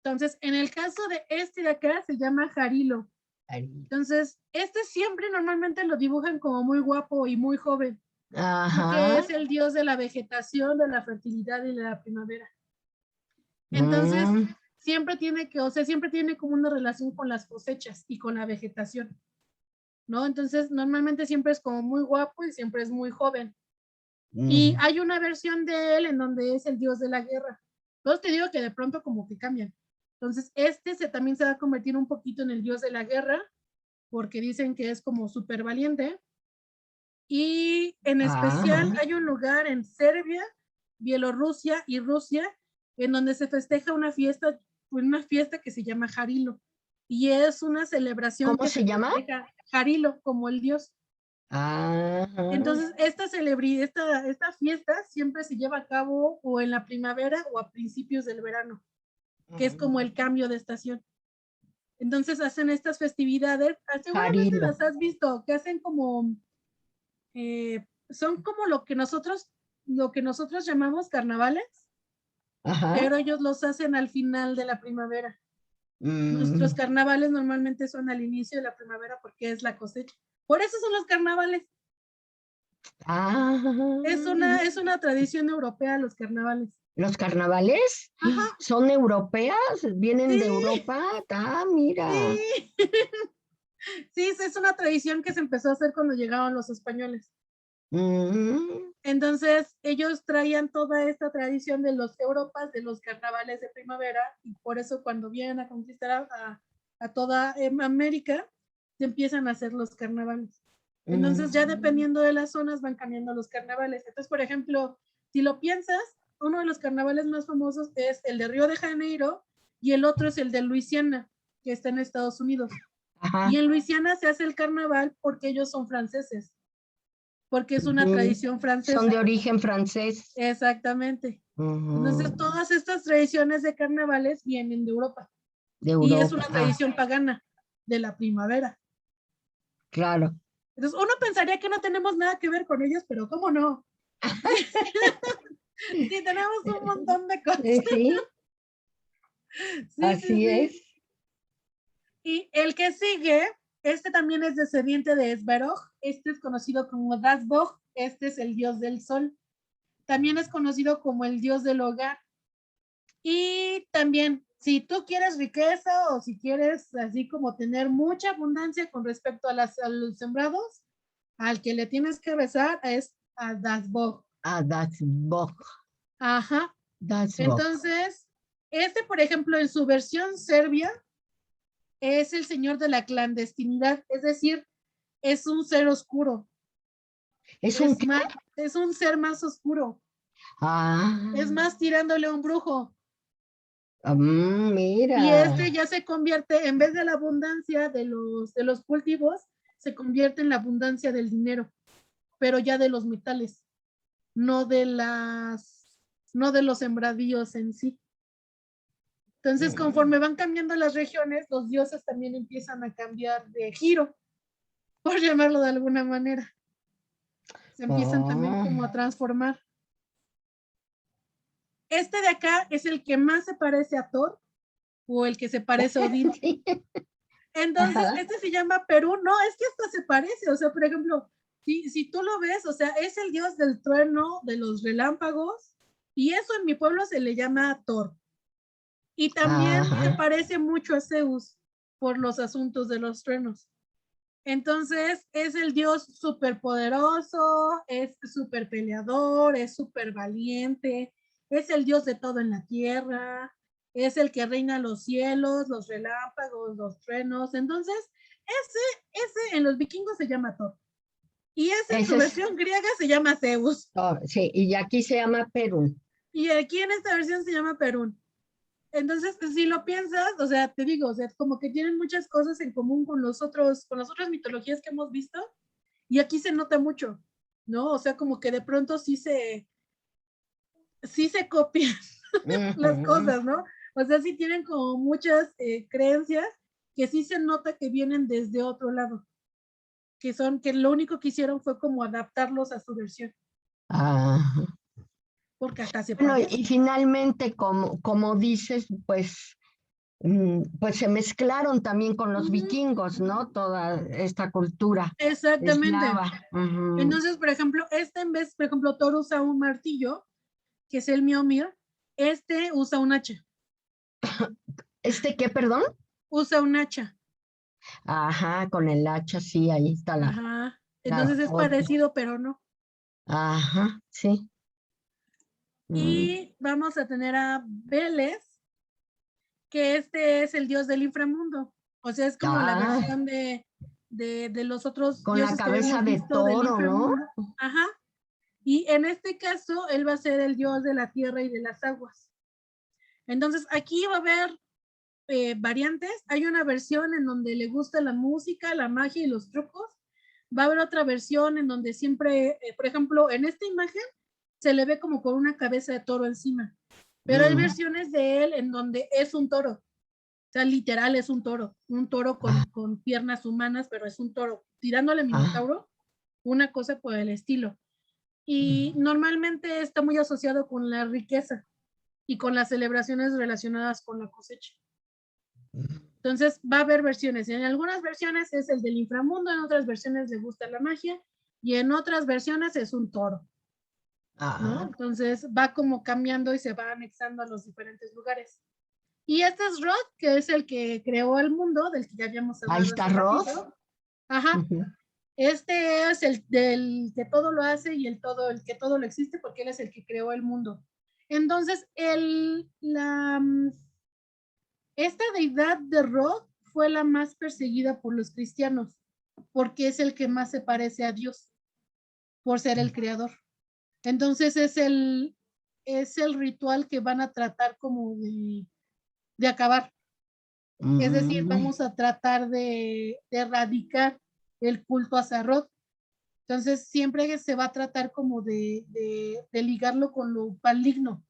Entonces, en el caso de este de acá, se llama Jarilo. Entonces, este siempre normalmente lo dibujan como muy guapo y muy joven, porque Ajá. es el dios de la vegetación, de la fertilidad y de la primavera. Entonces, Mm, siempre tiene que, o sea, siempre tiene como una relación con las cosechas y con la vegetación, ¿no? Entonces, normalmente siempre es como muy guapo y siempre es muy joven. Y mm. hay una versión de él en donde es el dios de la guerra. Entonces te digo que de pronto como que cambian. Entonces, también se va a convertir un poquito en el dios de la guerra, porque dicen que es como súper valiente. Y en especial Ajá. hay un lugar en Serbia, Bielorrusia y Rusia en donde se festeja una fiesta que se llama Jarilo. Y es una celebración ¿Cómo que se se llama? festeja Jarilo como el dios. Ajá. Entonces, esta fiesta siempre se lleva a cabo o en la primavera o a principios del verano, que es como el cambio de estación. Entonces hacen estas festividades, seguramente Jarilo. las has visto, que hacen como son como lo que nosotros llamamos carnavales, Ajá. pero ellos los hacen al final de la primavera. Nuestros Mm, carnavales normalmente son al inicio de la primavera porque es la cosecha. Por eso son los carnavales. Ah, Es una tradición europea los carnavales. ¿los carnavales Ajá, son europeas? ¿Vienen de sí, Europa? Ah, mira. sí. Sí, es una tradición que se empezó a hacer cuando llegaron los españoles. Mm, Entonces, ellos traían toda esta tradición de los Europas, de los carnavales de primavera, y por eso cuando vienen a conquistar a toda América, se empiezan a hacer los carnavales. Entonces, ya mm. dependiendo de las zonas, van cambiando los carnavales. Entonces, por ejemplo, si lo piensas, uno de los carnavales más famosos es el de Río de Janeiro y el otro es el de Luisiana, que está en Estados Unidos. Ajá. Y en Luisiana se hace el carnaval porque ellos son franceses, porque es una Ujú. tradición Son de francesa. origen francés. Exactamente. Entonces, Ujú. todas estas tradiciones de carnavales vienen de Europa De y es una Europa. Ah, tradición pagana de la primavera. claro. Entonces, uno pensaría que no tenemos nada que ver con ellos, pero ¿cómo no? Sí, tenemos un montón de cosas. Sí, Sí, sí, así sí. es. Y el que sigue, este también es descendiente de Esberog, este es conocido como Dasbog, este es el dios del sol. También es conocido como el dios del hogar. Y también, si tú quieres riqueza o si quieres así como tener mucha abundancia con respecto a los sembrados, al que le tienes que rezar es a Dasbog. Ah, that's Bok. Ajá. That's Bok. Entonces, este, por ejemplo, en su versión serbia, es el señor de la clandestinidad, es decir, es un ser oscuro, ¿Es un qué? es un ser más oscuro, es Ah, más tirándole a un brujo. Y este mira. ya se convierte, en vez de la abundancia de los cultivos, se convierte en la abundancia del dinero, pero ya de los metales, no de no de los sembradíos en sí. Entonces, conforme van cambiando las regiones, los dioses también empiezan a cambiar de giro, por llamarlo de alguna manera. Se empiezan también Oh. como a transformar. Este de acá es el que más se parece a Thor o el que se parece a Odín. Sí. Entonces, Ajá. este se llama Perú. No, es que hasta se parece. O sea, por ejemplo, si tú lo ves, o sea, es el dios del trueno, de los relámpagos, y eso en mi pueblo se le llama Thor. Y también se Ajá. parece mucho a Zeus por los asuntos de los truenos. Entonces, es el dios súper poderoso, es súper peleador, es súper valiente, es el dios de todo en la tierra, es el que reina los cielos, los relámpagos, los truenos. Entonces, ese en los vikingos se llama Thor. Y ese en su Ese es. versión griega se llama Zeus. Oh, sí, y aquí se llama Perú. Y aquí en esta versión se llama Perún. Entonces, si lo piensas, o sea, te digo, o sea, como que tienen muchas cosas en común con las otras mitologías que hemos visto, y aquí se nota mucho, ¿no? O sea, como que de pronto sí se copian las Ujú. cosas, ¿no? O sea, sí tienen como muchas creencias que sí se nota que vienen desde otro lado, que lo único que hicieron fue como adaptarlos a su versión, Ah. porque hasta se Bueno, y parecen. finalmente, como dices, pues, pues se mezclaron también con los Ujú, vikingos, ¿no? Toda esta cultura exactamente. eslava. Ujú. Entonces, por ejemplo, este en vez, por ejemplo, Thor usa un martillo, que es el Mjolnir, este usa un hacha, ¿Este qué, perdón? usa un hacha. Ajá, con el hacha, sí, ahí está Ajá. la Entonces es foto. parecido, pero no. Ajá, sí. Mm. Y vamos a tener a Vélez, que este es el dios del inframundo. O sea, es como la Ah, versión de los otros con la dioses que cabeza habíamos de visto del toro, ¿no? inframundo. Ajá. Y en este caso, él va a ser el dios de la tierra y de las aguas. Entonces, aquí va a haber variantes. Hay una versión en donde le gusta la música, la magia y los trucos. Va a haber otra versión en donde siempre, por ejemplo, en esta imagen se le ve como con una cabeza de toro encima. Pero hay Mm. versiones de él en donde es un toro. O sea, literal es un toro Ah, con piernas humanas, pero es un toro, tirándole ah. minotauro, una cosa por el estilo. Y normalmente está muy asociado con la riqueza y con las celebraciones relacionadas con la cosecha. Entonces va a haber versiones. En algunas versiones es el del inframundo, en otras versiones le gusta la magia y en otras versiones es un toro, ¿no? Ah, Entonces va como cambiando y se va anexando a los diferentes lugares. Y este es Rod, que es el que creó el mundo, del que ya habíamos ahí hablado está hace Ross. ratito. Ajá. Ujú. Este es el del que todo lo hace y el que todo lo existe, porque él es el que creó el mundo. Entonces, esta deidad de Rod fue la más perseguida por los cristianos, porque es el que más se parece a Dios, por ser el creador. Entonces es el ritual que van a tratar como de acabar. Es decir, Mm, vamos a tratar de erradicar el culto a Sarot. Entonces, siempre se va a tratar como de ligarlo con lo maligno,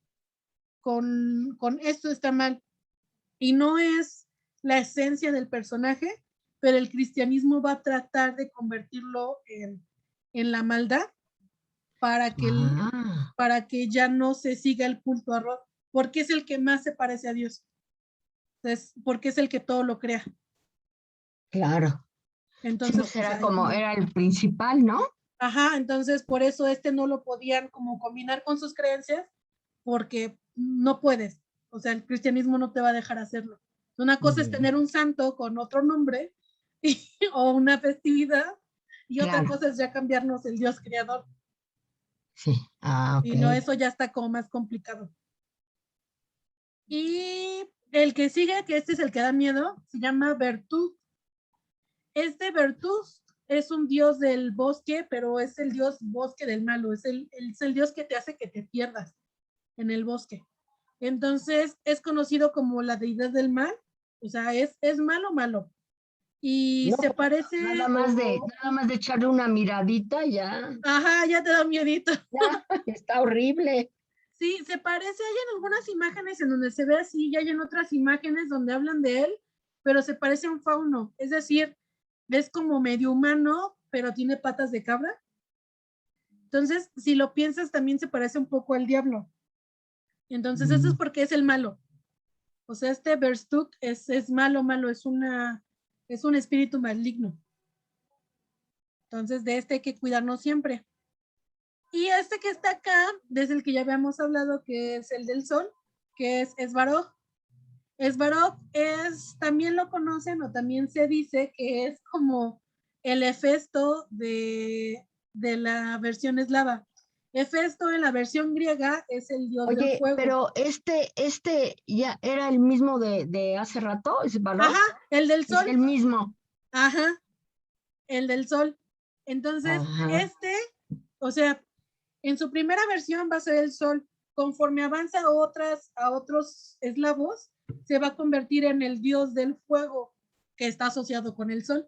con esto está mal. Y no es la esencia del personaje, pero el cristianismo va a tratar de convertirlo en la maldad para que, ah, para que ya no se siga el culto a Rod, porque es el que más se parece a Dios. Entonces, porque es el que todo lo crea. claro. Sí, Entonces, pues pues era ahí, como, era el principal, ¿no? ajá, entonces por eso no lo podían como combinar con sus creencias, porque no puedes. O sea, el cristianismo no te va a dejar hacerlo. Una cosa es Mm, tener un santo con otro nombre o una festividad, y otra claro, cosa es ya cambiarnos el Dios creador. sí. Ah, Y no, ok. eso ya está como más complicado. Y el que sigue, que este es el que da miedo, se llama Bertú. Este Bertus es un dios del bosque, pero es el dios bosque del malo, es el dios que te hace que te pierdas en el bosque. Entonces es conocido como la deidad del mal, o sea, es malo, malo. Y No, se pues parece, nada más de echarle una miradita, ya, ajá, ya te da miedito. ya, está horrible. Sí, se parece, hay en algunas imágenes en donde se ve así, y hay en otras imágenes donde hablan de él, pero se parece a un fauno, es decir, es como medio humano, pero tiene patas de cabra. Entonces, si lo piensas, también se parece un poco al diablo. Entonces, eso es Mm, porque es el malo. O sea, este Verstuk es malo, malo, es un espíritu maligno. Entonces, de este hay que cuidarnos siempre. Y este que está acá, desde el que ya habíamos hablado, que es el del sol, que es Svarog. Svarog también lo conocen o también se dice que es como el Hefesto de la versión eslava. Hefesto en la versión griega es el dios del oye, fuego. pero este ya era el mismo de hace rato, ¿es Ajá, Balog? el del Es sol. el mismo. Ajá, el del sol. Entonces, Ajá. o sea, en su primera versión va a ser el sol. Conforme avanza a otros eslavos, se va a convertir en el dios del fuego que está asociado con el sol.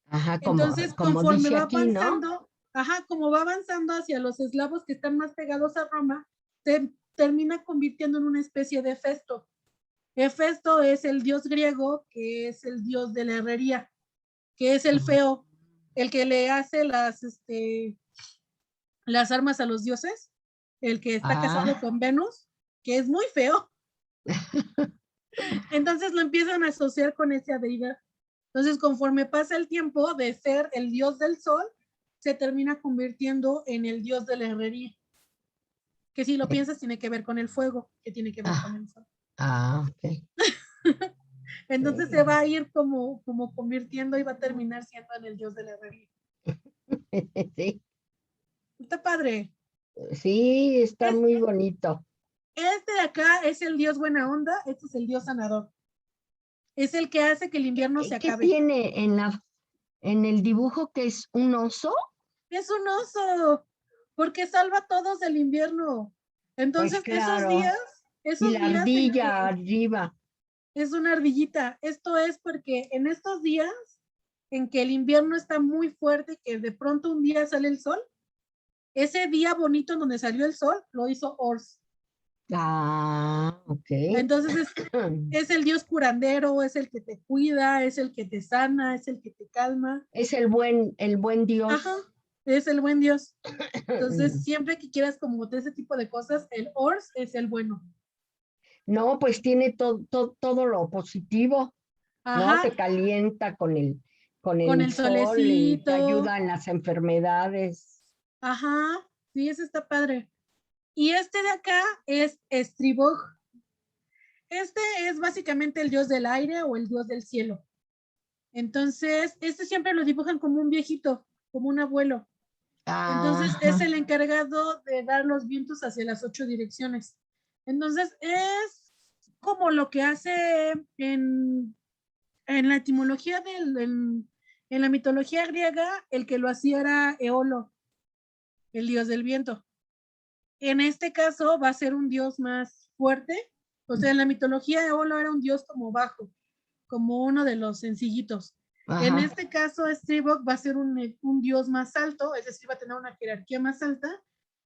Ajá, Entonces, como conforme dice va aquí, ¿no? avanzando, ajá, como va avanzando hacia los eslavos que están más pegados a Roma, se termina convirtiendo en una especie de Festo. Hefesto es el dios griego, que es el dios de la herrería, que es el feo, el que le hace las armas a los dioses, el que está casado Ah, con Venus, que es muy feo. Entonces lo empiezan a asociar con esa deidad. Entonces, conforme pasa el tiempo de ser el dios del sol, se termina convirtiendo en el dios de la herrería, que si lo piensas tiene que ver con el fuego, que tiene que ver con ah, el sol. ok. Entonces se va a ir como convirtiendo y va a terminar siendo en el dios de la herrería. Sí, Está padre. sí, está Es, muy bonito. este de acá es el dios buena onda, este es el dios sanador. Es el que hace que el invierno se ¿Qué acabe. tiene en el dibujo que es un oso? Es un oso, porque salva a todos del invierno. Pues Entonces, claro. Y esos la días en ardilla que arriba. es una ardillita, esto es porque en estos días en que el invierno está muy fuerte, que de pronto un día sale el sol, ese día bonito en donde salió el sol, lo hizo Ors. Ah, ok. Entonces es el dios curandero, es el que te cuida, es el que te sana, es el que te calma. Es el buen Ajá, Dios. es el buen dios. Entonces, siempre que quieras como de ese tipo de cosas, el Ors es el bueno. No, pues tiene todo lo positivo, ¿no? Ajá, Te calienta con con el el sol y te solecito. ayuda en las enfermedades. Ajá, sí, ese está padre. Y este de acá es Stribog. Este es básicamente el dios del aire o el dios del cielo. Entonces, este siempre lo dibujan como un viejito, como un abuelo. Entonces, es Ajá. el encargado de dar los vientos hacia las 8 direcciones. Entonces, es como lo que hace en la etimología en la mitología griega, el que lo hacía era Eolo, el dios del viento. En este caso va a ser un dios más fuerte. O sea, en la mitología Eolo era un dios como bajo, como uno de los sencillitos. En Ajá. este caso, Stribog va a ser un dios más alto, es decir, va a tener una jerarquía más alta,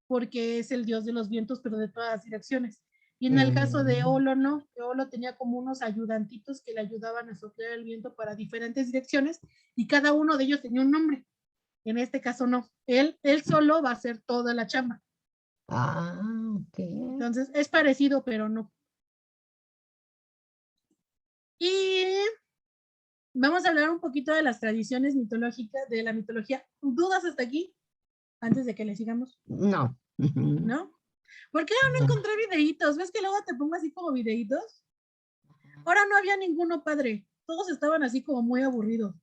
porque es el dios de los vientos, pero de todas las direcciones. Y en el caso de Mm. Eolo, no. Eolo tenía como unos ayudantitos que le ayudaban a soplar el viento para diferentes direcciones, y cada uno de ellos tenía un nombre. En este caso, no. Él solo va a hacer toda la chamba. Ah, ok. Entonces, es parecido, pero no. Y vamos a hablar un poquito de las tradiciones mitológicas, de la mitología. ¿Dudas hasta aquí? Antes de que le sigamos, No. Ujú. ¿no? ¿Por qué no No. encontré videitos? ¿Ves que luego te pongo así como videitos? Ahora no había ninguno padre. Todos estaban así como muy aburridos.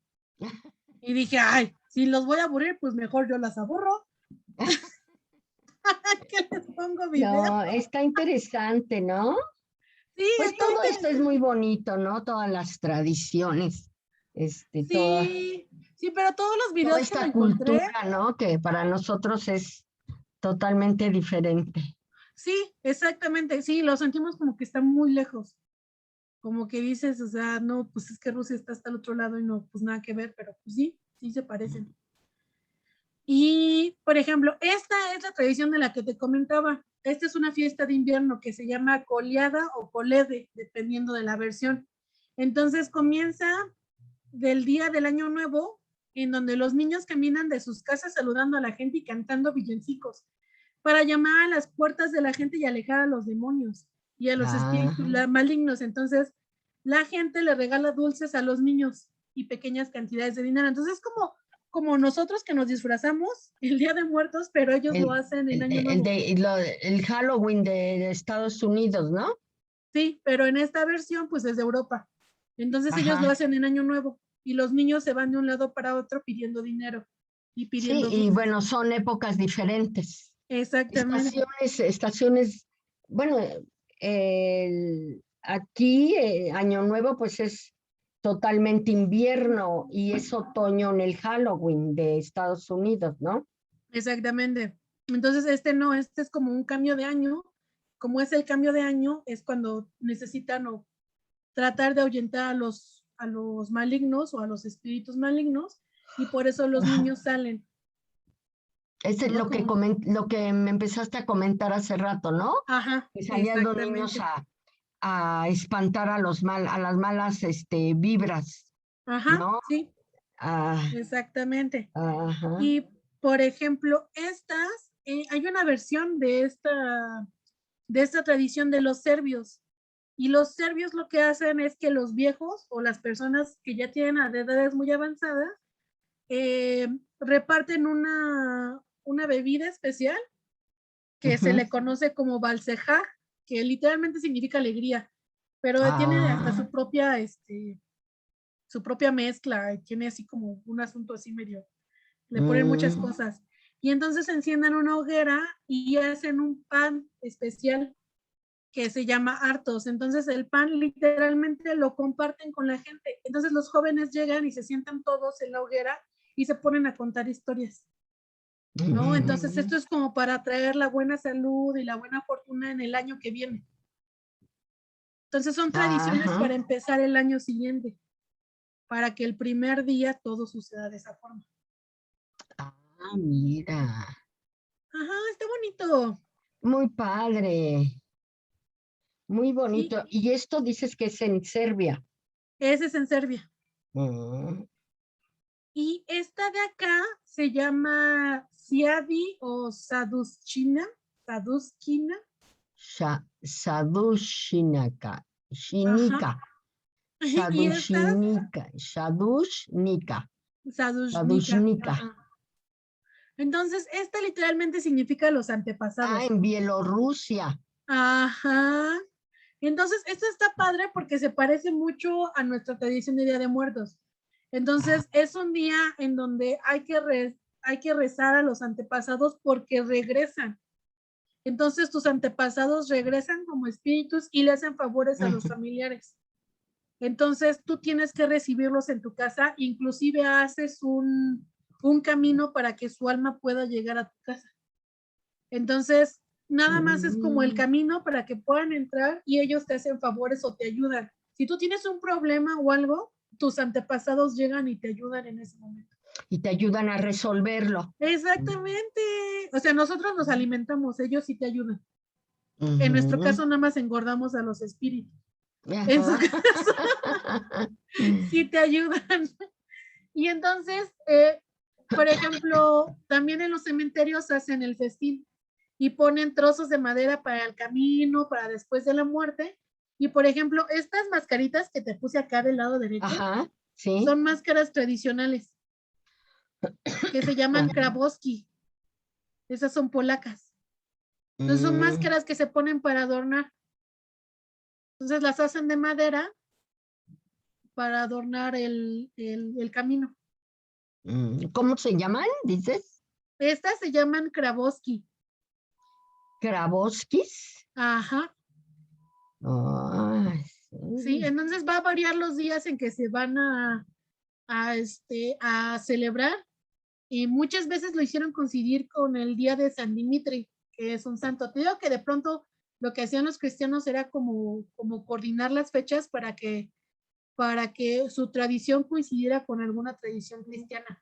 Y dije, ay, si los voy a aburrir, pues mejor yo las aburro. ¿Qué les pongo video? No, está interesante, ¿no? Sí, Pues está todo esto es muy interesante. bonito, ¿no? Todas las tradiciones, Sí, sí, pero todos los toda videos que me esta encontré, cultura, ¿no? Que para nosotros es totalmente diferente. sí, exactamente, sí, lo sentimos como que están muy lejos. Como que dices, o sea, no, pues es que Rusia está hasta el otro lado y no, pues nada que ver, pero pues sí, sí se parecen. Y, por ejemplo, esta es la tradición de la que te comentaba. Esta es una fiesta de invierno que se llama Coleada o Colede, dependiendo de la versión. Entonces comienza del día del Año Nuevo, en donde los niños caminan de sus casas saludando a la gente y cantando villancicos para llamar a las puertas de la gente y alejar a los demonios y a los espíritus Ajá. malignos. Entonces, la gente le regala dulces a los niños y pequeñas cantidades de dinero. Entonces, es como nosotros que nos disfrazamos el Día de Muertos, pero ellos lo El, hacen en el, Año el Nuevo. de, el Halloween de Estados Unidos, ¿no? Sí, pero en esta versión, pues es de Europa. Entonces ellos lo Ajá. hacen en Año Nuevo y los niños se van de un lado para otro pidiendo dinero y Sí, pidiendo y dulces. bueno, son épocas diferentes. Exactamente. Estaciones, bueno, aquí Año Nuevo pues es totalmente invierno y es otoño en el Halloween de Estados Unidos, ¿no? Exactamente. Entonces, este no, este es como un cambio de año. Como es el cambio de año, es cuando necesitan o tratar de ahuyentar a los malignos o a los espíritus malignos, y por eso los Ajá. niños salen, Es ¿no? Como, lo que me empezaste a comentar hace rato, ¿no? ajá, Que salían los niños exactamente. a espantar a las malas vibras, Ajá, ¿no? sí, Ah, exactamente. ajá. Y, por ejemplo, hay una versión de esta tradición de los serbios. Y los serbios lo que hacen es que los viejos o las personas que ya tienen edades muy avanzadas reparten una bebida especial que se Ujú. le conoce como balsejá, que literalmente significa alegría, pero tiene hasta Ah. su propia mezcla, tiene así como un asunto así medio, le ponen muchas Mm. cosas. Y entonces enciendan una hoguera y hacen un pan especial que se llama hartos. Entonces el pan literalmente lo comparten con la gente. Entonces los jóvenes llegan y se sientan todos en la hoguera y se ponen a contar historias, ¿no? Entonces Mm. esto es como para traer la buena salud y la buena fortuna en el año que viene. Entonces son tradiciones Ajá. para empezar el año siguiente, para que el primer día todo suceda de esa forma. Ah, mira. Ajá, está bonito. Muy padre. Muy Y bonito. Y esto dices que es en Serbia. ese es en Serbia. Mm. Y esta de acá se llama Siadi o Saduskina. Saduskina. Sadushinaka. Ajá. Shinika. Y estas, Sadushinika. Sadushnika. Sadushnika. Sadushnika. Ajá. Entonces, esta literalmente significa los antepasados. En Bielorrusia. Ajá. Entonces, esto está padre porque se parece mucho a nuestra tradición de Día de Muertos. Entonces, es un día en donde hay que rezar a los antepasados porque regresan. Entonces, tus antepasados regresan como espíritus y le hacen favores a los familiares. Entonces, tú tienes que recibirlos en tu casa, inclusive haces un camino para que su alma pueda llegar a tu casa. Entonces, nada más es como el camino para que puedan entrar y ellos te hacen favores o te ayudan. Si tú tienes un problema o algo, tus antepasados llegan y te ayudan en ese momento. Y te ayudan a resolverlo. Exactamente. O sea, nosotros nos alimentamos, ellos sí te ayudan. En nuestro caso, nada más engordamos a los espíritus. En su caso, sí te ayudan. Y entonces, por ejemplo, también en los cementerios hacen el festín y ponen trozos de madera para el camino, para después de la muerte. Y por ejemplo, estas mascaritas que te puse acá del lado derecho, ¿sí? Son máscaras tradicionales que se llaman Krawowski. Esas son polacas. Entonces son máscaras que se ponen para adornar. Entonces las hacen de madera para adornar el camino. ¿Cómo se llaman, dices? Estas se llaman Krawowski. ¿Krawowskis? Ajá. Sí, entonces va a variar los días en que se van a celebrar y muchas veces lo hicieron coincidir con el día de San Dimitri, que es un santo. Te digo que de pronto lo que hacían los cristianos era como coordinar las fechas para que su tradición coincidiera con alguna tradición cristiana,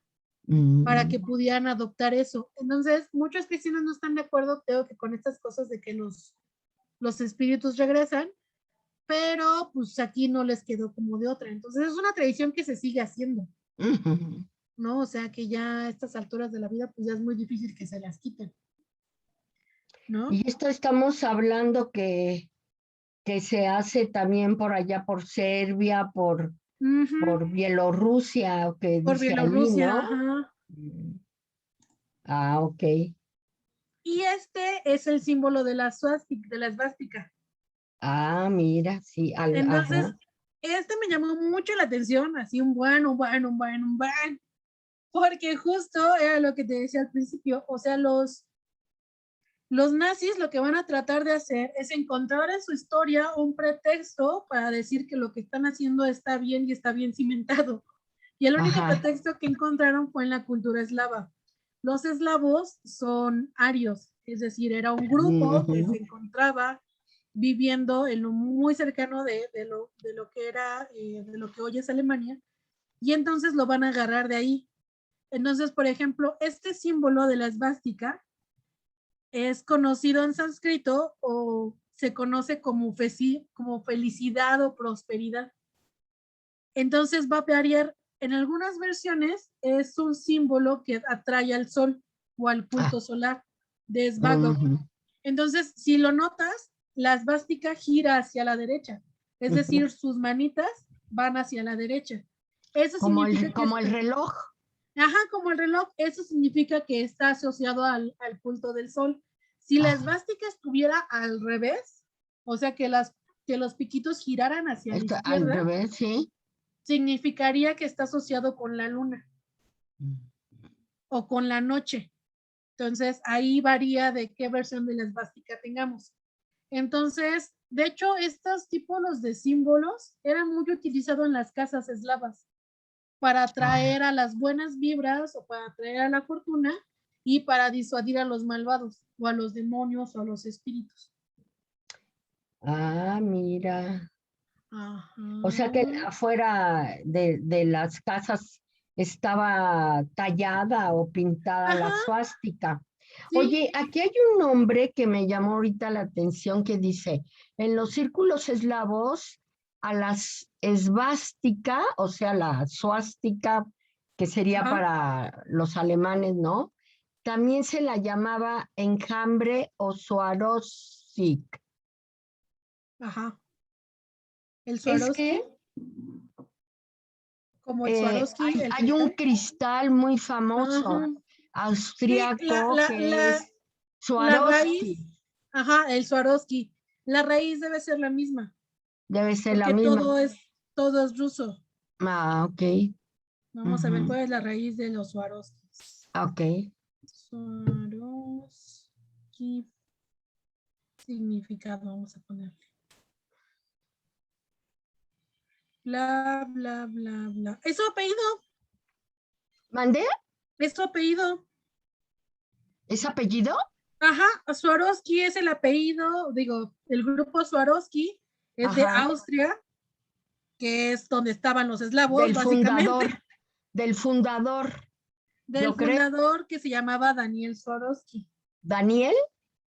para que pudieran adoptar eso. Entonces, muchos cristianos no están de acuerdo, creo que con estas cosas de que los espíritus regresan, pero pues aquí no les quedó como de otra. Entonces, es una tradición que se sigue haciendo. ¿No? O sea, que ya a estas alturas de la vida, pues ya es muy difícil que se las quiten. ¿No? Y esto estamos hablando que se hace también por allá, por Serbia, por Bielorrusia, o que por dice Bielorrusia, ahí, ¿no? Ajá. Ok. Y este es el símbolo de la esvástica. Mira, sí. Entonces, este me llamó mucho la atención, así un buen, porque justo era lo que te decía al principio, o sea, los nazis lo que van a tratar de hacer es encontrar en su historia un pretexto para decir que lo que están haciendo está bien y está bien cimentado. Y el único pretexto que encontraron fue en la cultura eslava. Los eslavos son arios, es decir, era un grupo que se encontraba viviendo en lo muy cercano de lo que era, de lo que hoy es Alemania, y entonces lo van a agarrar de ahí. Entonces, por ejemplo, este símbolo de la esvástica es conocido en sánscrito o se conoce como felicidad o prosperidad. Entonces va a variar. En algunas versiones es un símbolo que atrae al sol o al culto solar de Svagog. Entonces, si lo notas, la esvástica gira hacia la derecha. Es decir, sus manitas van hacia la derecha. Eso significa como el reloj. Ajá, como el reloj. Eso significa que está asociado al culto del sol. Si la esvástica estuviera al revés, o sea, que los piquitos giraran hacia la izquierda. Al revés, sí. Significaría que está asociado con la luna o con la noche. Entonces, ahí varía de qué versión de la esvástica tengamos. Entonces, de hecho, estos tipos de símbolos eran muy utilizados en las casas eslavas para atraer a las buenas vibras o para atraer a la fortuna y para disuadir a los malvados o a los demonios o a los espíritus. Mira. Ajá. O sea que afuera de las casas estaba tallada o pintada la suástica. Sí. Oye, aquí hay un nombre que me llamó ahorita la atención que dice, en los círculos eslavos, a las esvástica, o sea, la suástica, que sería para los alemanes, ¿no? También se la llamaba enjambre o Swarovski. Ajá. ¿El Swarovski? como el Swarovski, el Hay un cristal. cristal muy famoso, Ajá. Sí, austriaco, que es la Swarovski. raíz, ajá, el Swarovski. La raíz debe ser la misma, Debe ser la porque misma. todo es ruso. Ah, ok. Vamos a ver Ujú. cuál es la raíz de los Swarovskis. Ok. Swarovski, significado, vamos a ponerle. Bla, bla, bla, bla. ¿Es su apellido? ¿Mandé? ¿Es su apellido? ¿Es apellido? Ajá, Swarovski es el apellido, digo, el grupo Swarovski es de Ajá. Austria, que es donde estaban los eslavos, Del fundador, básicamente, del fundador, del yo creo. fundador que se llamaba Daniel Swarovski. ¿Daniel?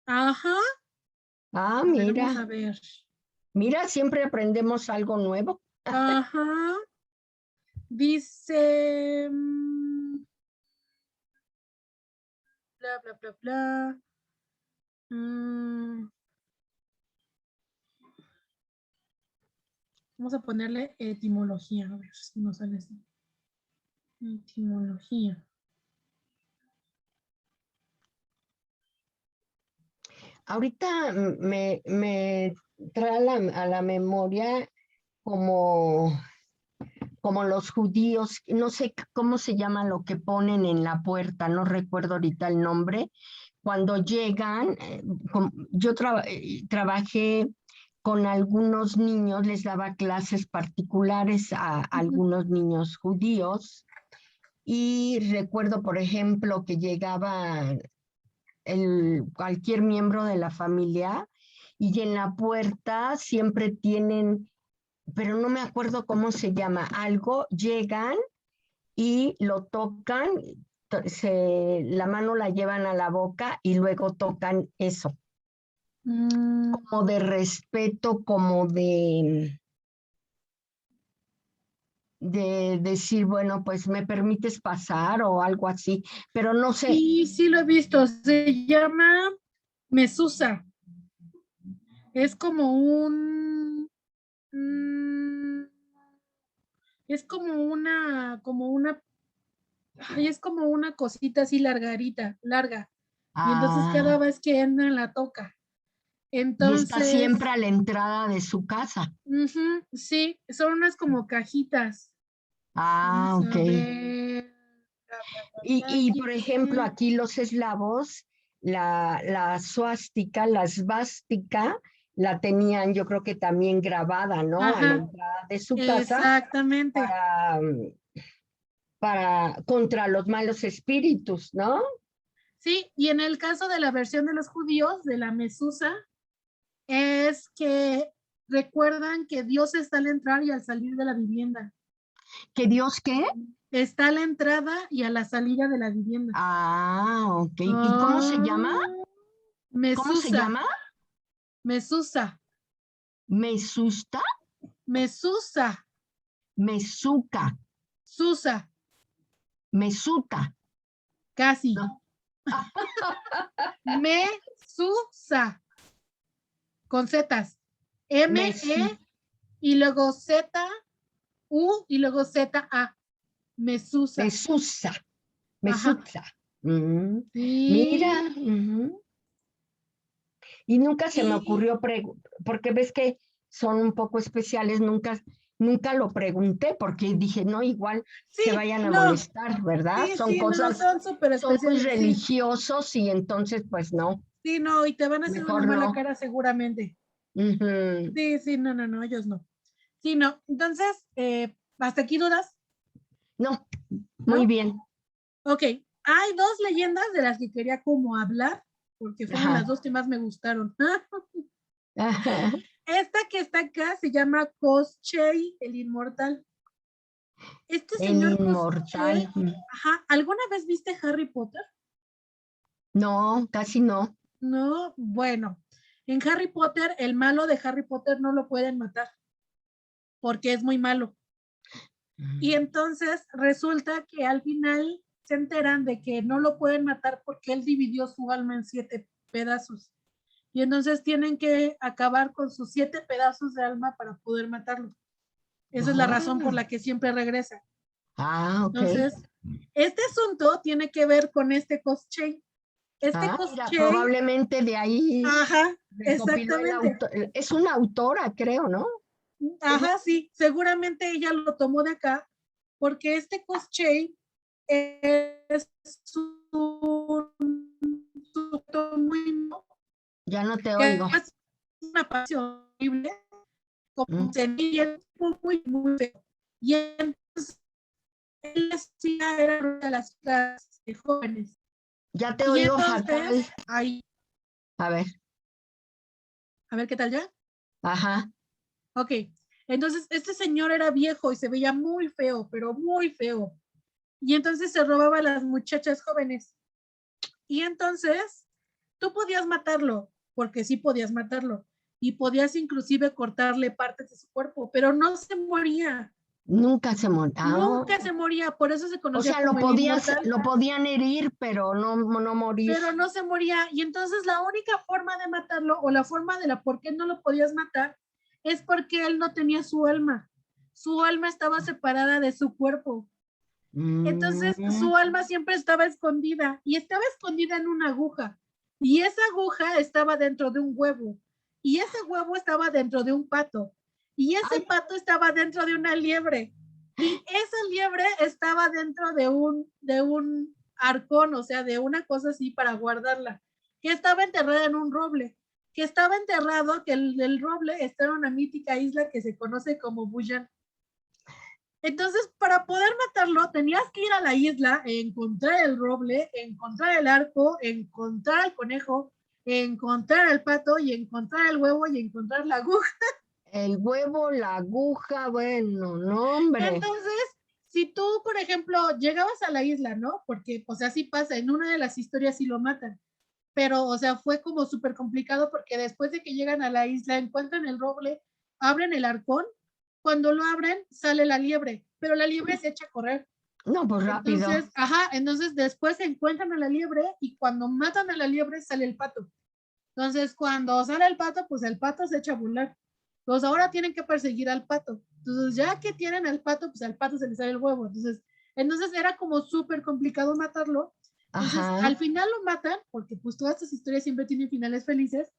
Ajá, Ah, a ver, vamos a mira. ver. Mira, siempre aprendemos algo nuevo. Ajá, dice, bla, bla, bla, bla. Vamos a ponerle etimología, a ver si nos sale así. Etimología. Ahorita me trae a la memoria como, como los judíos, no sé cómo se llama lo que ponen en la puerta, no recuerdo ahorita el nombre. Cuando llegan, yo trabajé con algunos niños, les daba clases particulares a algunos niños judíos y recuerdo, por ejemplo, que llegaba cualquier miembro de la familia y en la puerta siempre tienen, pero no me acuerdo cómo se llama, algo, llegan y lo tocan, la mano la llevan a la boca y luego tocan eso, como de respeto, como de decir, bueno, pues me permites pasar o algo así, pero no sé. Sí, sí lo he visto. Se llama Mesusa. Es como mm, es es como una cosita así larga. Y entonces cada Ah, vez que entra la toca. y está siempre Entonces, a la entrada de su casa. sí, son unas como cajitas. Ah, Vamos ok. a ver. Y Aquí por ejemplo, dice. aquí los eslavos, la suástica, la svástica, la tenían yo creo que también grabada, ¿no? A la Ajá, entrada de su casa exactamente. para, contra los malos espíritus, ¿no? Sí, y en el caso de la versión de los judíos, de la mesusa, es que recuerdan que Dios está al entrar y al salir de la vivienda. ¿Que Dios qué? Está a la entrada y a la salida de la vivienda. Ah, ok. ¿Y cómo se llama? Ah, ¿Cómo se mesusa, llama? mesusa, ¿Mesusta? mesusa, Mesuca, susa, mesuta, casi. ¿no? Mesusa, con zetas. M-E Mesu, y luego Z-U y luego Z-A. Mesusa. mesusa, Ajá. mesuza. Mm, mira, Sí, ujú. Y nunca se me sí, ocurrió, porque ves que son un poco especiales, nunca lo pregunté porque dije, no, igual se sí, vayan a no, molestar, ¿verdad? sí, Son sí, no, cosas, son súper son muy especiales, sí, religiosos y entonces, pues no, sí, no, y te van a hacer una mejor mala no. cara seguramente. Ujú. Sí, sí, no, no, no, ellos no. Sí, no, entonces, hasta aquí dudas, No, muy ¿no? bien. Ok, hay dos leyendas de las que quería como hablar, porque fueron las Ajá. dos que más me gustaron. Ajá. Esta que está acá se llama Koschei, el inmortal. Este El señor Koschei, inmortal. ajá, ¿alguna vez viste Harry Potter? No, casi no. No, bueno, en Harry Potter, el malo de Harry Potter no lo pueden matar porque es muy malo. Y entonces resulta que al final se enteran de que no lo pueden matar porque él dividió su alma en 7 pedazos. Y entonces tienen que acabar con sus 7 pedazos de alma para poder matarlo. Esa es la razón por Oh, la que siempre regresa. Ok. Entonces, este asunto tiene que ver con este Koschei. Este Mira, Koschei, probablemente de ahí ajá, recopiló el exactamente. autor. Es una autora, creo, ¿no? Ella. Ajá, sí, seguramente ella lo tomó de acá, porque este Koschei es un muy, Ya no te que oigo. es una pasión horrible, como Mm, semilla, muy, muy feo. Y entonces, él hacía, era una de las chicas jóvenes. Ya te Y oigo fatal. entonces, ahí, A ver. a ver qué tal ya. Ajá. Ok, entonces este señor era viejo y se veía muy feo, pero muy feo. Y entonces se robaba a las muchachas jóvenes. Y entonces tú podías matarlo, porque sí podías matarlo. Y podías inclusive cortarle partes de su cuerpo, pero no se moría. Nunca se murió. Nunca se moría, por eso se O conocía sea, como el inmortal, lo podían herir, pero no morir. pero no se moría. Y entonces la única forma de matarlo, o la forma de la por qué no lo podías matar, es porque él no tenía su alma. Su alma estaba separada de su cuerpo. Entonces Mm, su alma siempre estaba escondida y estaba escondida en una aguja. Y esa aguja estaba dentro de un huevo. Y ese huevo estaba dentro de un pato. Y ese Ay, pato estaba dentro de una liebre. Y esa liebre estaba dentro de un arcón, o sea, de una cosa así para guardarla, que estaba enterrada en un roble, que estaba enterrado, que el roble está en una mítica isla que se conoce como Buyan. Entonces, para poder matarlo, tenías que ir a la isla, encontrar el roble, encontrar el arco, encontrar el conejo, encontrar el pato y encontrar el huevo y encontrar la aguja. el huevo, la aguja, bueno, no, hombre. Entonces, si tú, por ejemplo, llegabas a la isla, ¿no? Porque, o sea, sí pasa, en una de las historias sí lo matan, pero, o sea, fue como súper complicado porque después de que llegan a la isla, encuentran el roble, abren el arcón, cuando lo abren, sale la liebre, pero la liebre se echa a correr. No, pues rápido. Entonces, ajá, entonces después se encuentran a la liebre y cuando matan a la liebre sale el pato. Entonces, cuando sale el pato, pues el pato se echa a volar. Entonces, ahora tienen que perseguir al pato. Entonces, ya que tienen al pato, pues al pato se le sale el huevo. Entonces era como súper complicado matarlo. Entonces, Ajá. al final lo matan, porque pues todas estas historias siempre tienen finales felices,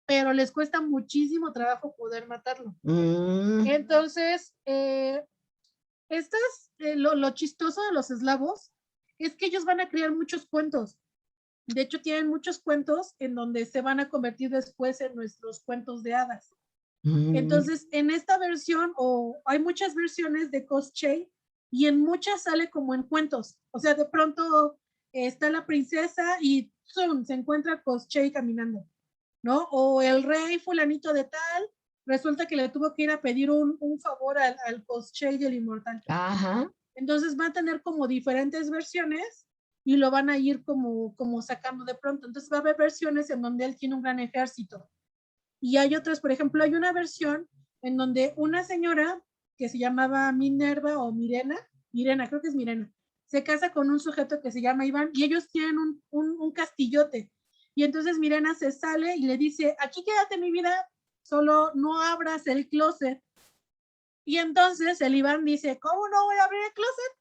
pero les cuesta muchísimo trabajo poder matarlo. Mm, Entonces, lo chistoso de los eslavos es que ellos van a crear muchos cuentos. De hecho, tienen muchos cuentos en donde se van a convertir después en nuestros cuentos de hadas. mm. Entonces, en esta versión, o hay muchas versiones de Koschei, y en muchas sale como en cuentos. O sea, de pronto está la princesa y ¡zum! Se encuentra Koschei caminando, ¿no? O el rey fulanito de tal, resulta que le tuvo que ir a pedir un favor al Koschei del inmortal. Ajá. Entonces va a tener como diferentes versiones y lo van a ir como sacando de pronto. Entonces va a haber versiones en donde él tiene un gran ejército. Y hay otras, por ejemplo, hay una versión en donde una señora que se llamaba Minerva o Mirena, creo que es Mirena, se casa con un sujeto que se llama Iván y ellos tienen un castillote. Y entonces Mirena se sale y le dice, aquí quédate mi vida, solo no abras el closet. Y entonces el Iván dice, ¿cómo no voy a abrir el closet?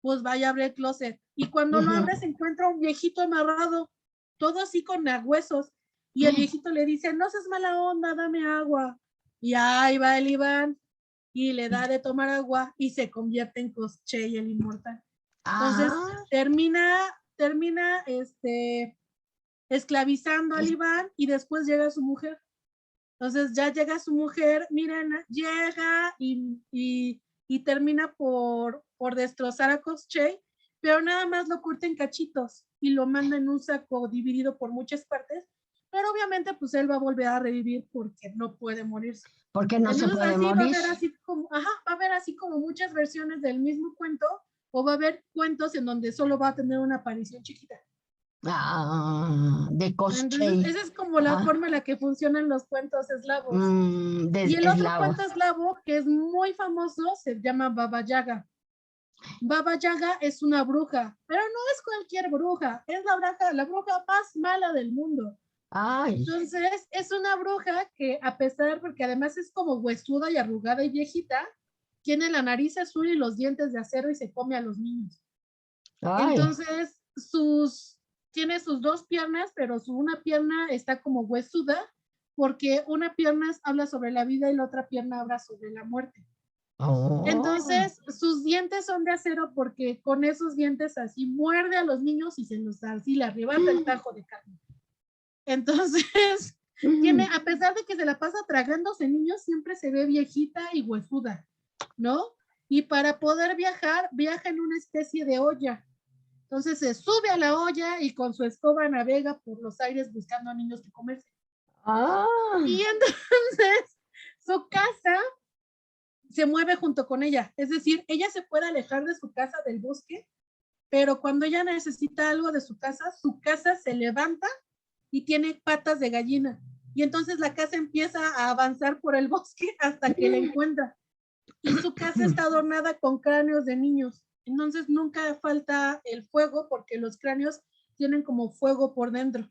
Pues vaya a abrir el closet. Y cuando lo abre se encuentra un viejito amarrado, todo así con huesos. Y el viejito le dice, no seas mala onda, dame agua. Y ahí va el Iván y le da de tomar agua y se convierte en Koschei el inmortal. Entonces Ah, termina esclavizando al es- Iván y después llega su mujer. Entonces ya llega su mujer, miren, llega y termina por destrozar a Koschei, pero nada más lo corta en cachitos y lo manda en un saco dividido por muchas partes, pero obviamente pues él va a volver a revivir porque no puede morirse. porque no se Entonces puede así va a morir. haber así como, ajá, va a haber así como muchas versiones del mismo cuento o va a haber cuentos en donde solo va a tener una aparición chiquita. De Entonces, Koschei. esa es como la Ah, forma en la que funcionan los cuentos eslavos. Y el otro eslavos. cuento eslavo que es muy famoso se llama Baba Yaga. Baba Yaga es una bruja, pero no es cualquier bruja, es la bruja más mala del mundo. Ay, Entonces, es una bruja que a pesar, porque además es como huesuda y arrugada y viejita, tiene la nariz azul y los dientes de acero y se come a los niños. Ay, Entonces, tiene sus dos piernas, pero una pierna está como huesuda, porque una pierna habla sobre la vida y la otra pierna habla sobre la muerte. oh, Entonces, sus dientes son de acero porque con esos dientes así muerde a los niños y se los así le arrebata el tajo de carne. Entonces, tiene, a pesar de que se la pasa tragándose niños, siempre se ve viejita y huesuda, ¿no? Y para poder viajar, viaja en una especie de olla. Entonces se sube a la olla y con su escoba navega por los aires buscando a niños que comerse. ah, Y entonces su casa se mueve junto con ella. Es decir, ella se puede alejar de su casa del bosque, pero cuando ella necesita algo de su casa se levanta y tiene patas de gallina. Y entonces la casa empieza a avanzar por el bosque hasta que la encuentra. Y su casa está adornada con cráneos de niños. Entonces nunca falta el fuego porque los cráneos tienen como fuego por dentro.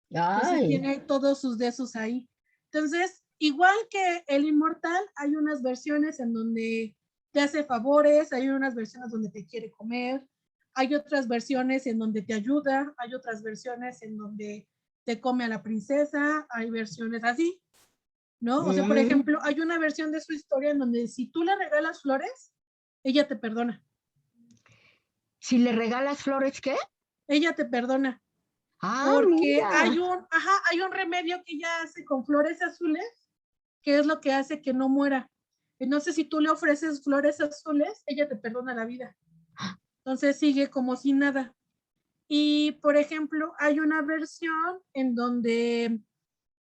Entonces ay, tiene todos sus desos ahí. Entonces, igual que el inmortal, hay unas versiones en donde te hace favores, hay unas versiones donde te quiere comer, hay otras versiones en donde te ayuda, hay otras versiones en donde te come a la princesa, hay versiones así, ¿no? O sea, por ejemplo, hay una versión de su historia en donde si tú le regalas flores, ella te perdona. si le regalas flores, ¿qué? Ella te perdona. Ah, Porque mira. hay un remedio que ella hace con flores azules, que es lo que hace que no muera. Entonces, si tú le ofreces flores azules, ella te perdona la vida. Entonces sigue como sin nada. Y, por ejemplo, hay una versión en donde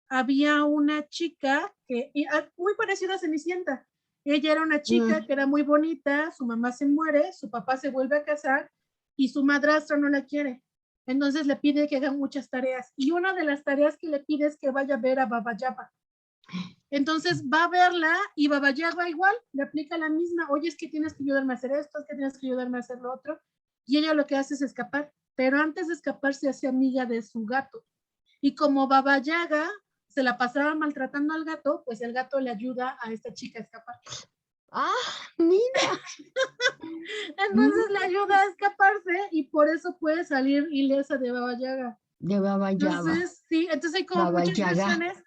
había una chica que, muy parecida a Cenicienta. Ella era una chica que era muy bonita, su mamá se muere, su papá se vuelve a casar y su madrastra no la quiere. Entonces le pide que haga muchas tareas. Y una de las tareas que le pide es que vaya a ver a Baba Yaga. Entonces va a verla y Baba Yaga igual le aplica la misma. Oye, es que tienes que ayudarme a hacer esto, es que tienes que ayudarme a hacer lo otro. Y ella lo que hace es escapar. Pero antes de escapar se hace amiga de su gato. Y como Baba Yaga se la pasaba maltratando al gato, pues el gato le ayuda a esta chica a escapar. Ah, mira. Entonces le ayuda a escaparse y por eso puede salir ilesa de Baba Yaga. De Baba Yaga. Entonces, sí, entonces hay como Baba muchas Yaga. versiones.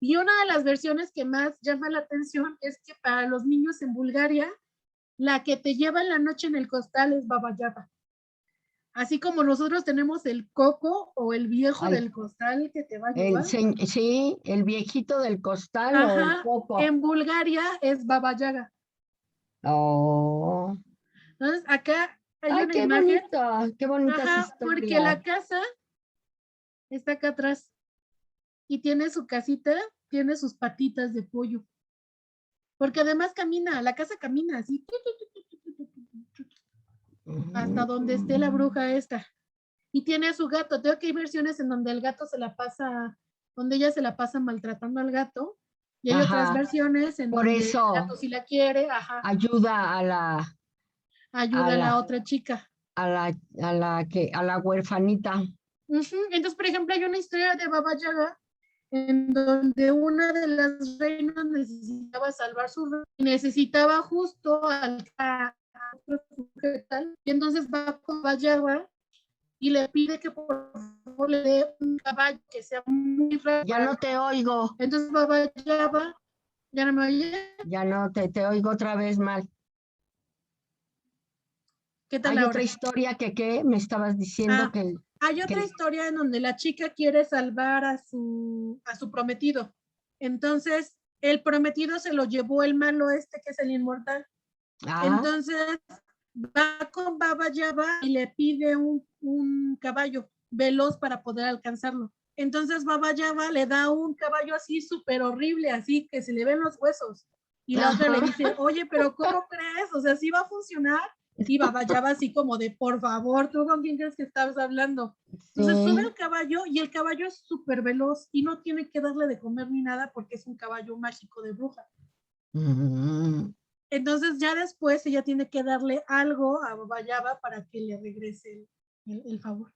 Y una de las versiones que más llama la atención es que para los niños en Bulgaria, la que te lleva en la noche en el costal es Baba Yaga. Así como nosotros tenemos el coco o el viejo Ay, del costal que te va a llevar. sí, el viejito del costal o el Ajá, coco. en Bulgaria es Baba Yaga. Oh, Entonces, acá hay ay, una imagen, qué bonitas ajá, porque historias. la casa está acá atrás y tiene su casita, tiene sus patitas de pollo. Porque además camina, la casa camina así, hasta donde esté la bruja esta. Y tiene a su gato. Tengo que hay versiones en donde el gato se la pasa, donde ella se la pasa maltratando al gato. Y hay otras Ajá, versiones en por donde el eso gato sí la quiere, ajá, ayuda a ayuda a la, la otra chica. a la huerfanita. Entonces, por ejemplo, hay una historia de Baba Yaga en donde una de las reinas necesitaba salvar su reino y necesitaba justo a otro sujetal. Y entonces va con Baba Yaga y le pide que por favor le dé un caballo que sea muy Ya rápido. no te oigo, Entonces Baba Yaga, ¿ya no me oye? ya no te oigo otra vez mal. ¿Qué tal Hay otra ahora? historia que me estabas diciendo Ah, hay otra que historia en donde la chica quiere salvar a su prometido. Entonces, el prometido se lo llevó el malo este, que es el inmortal. ah, Entonces, va con Baba Yaga y le pide un caballo veloz para poder alcanzarlo. Entonces, Baba Yaga le da un caballo así súper horrible, así que se le ven los huesos. Y la otra le dice, oye, pero ¿cómo crees? O sea, ¿sí va a funcionar? Y Baba Yaga así como de, por favor, ¿tú con quién crees que estabas hablando? Entonces sube sí. el caballo y el caballo es súper veloz y no tiene que darle de comer ni nada porque es un caballo mágico de bruja. Mm, Entonces ya después ella tiene que darle algo a Baba Yaga para que le regrese el favor.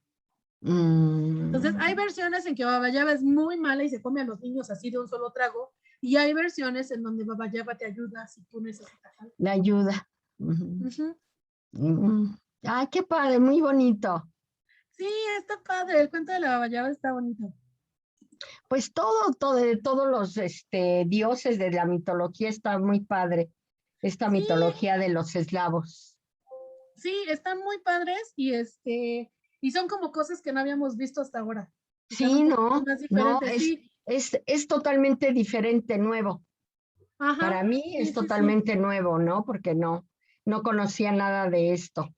Entonces hay mm, versiones en que Baba Yaga es muy mala y se come a los niños así de un solo trago, Y hay versiones en donde Baba Yaga te ayuda si tú necesitas algo. La ayuda. Ujú. Ujú. Ujú. Ay, qué padre, muy bonito. Sí, está padre. El cuento de la Baba Yaga está bonito. Pues todo, de todos los dioses de la mitología está muy padre. Esta Sí, mitología de los eslavos. sí, están muy padres y son como cosas que no habíamos visto hasta ahora. Están Sí, un poquito no, más no, diferentes, sí. es totalmente diferente, nuevo. Ajá, Para mí es sí, sí, sí. totalmente nuevo, ¿no? Porque no conocía nada de esto.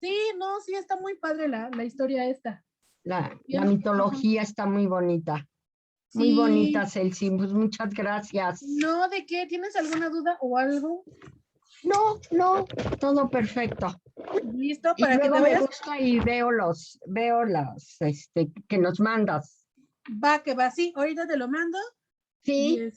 Sí, no, sí, está muy padre la historia esta. La Bien, ajá. mitología está muy bonita, Sí, Celsi. Pues muchas gracias. no, ¿de qué? ¿Tienes alguna duda o algo? No, todo perfecto. Listo, Y para que luego te me vayas. gusta y veo las, que nos mandas. Va, que va, sí, ahorita te lo mando y Sí,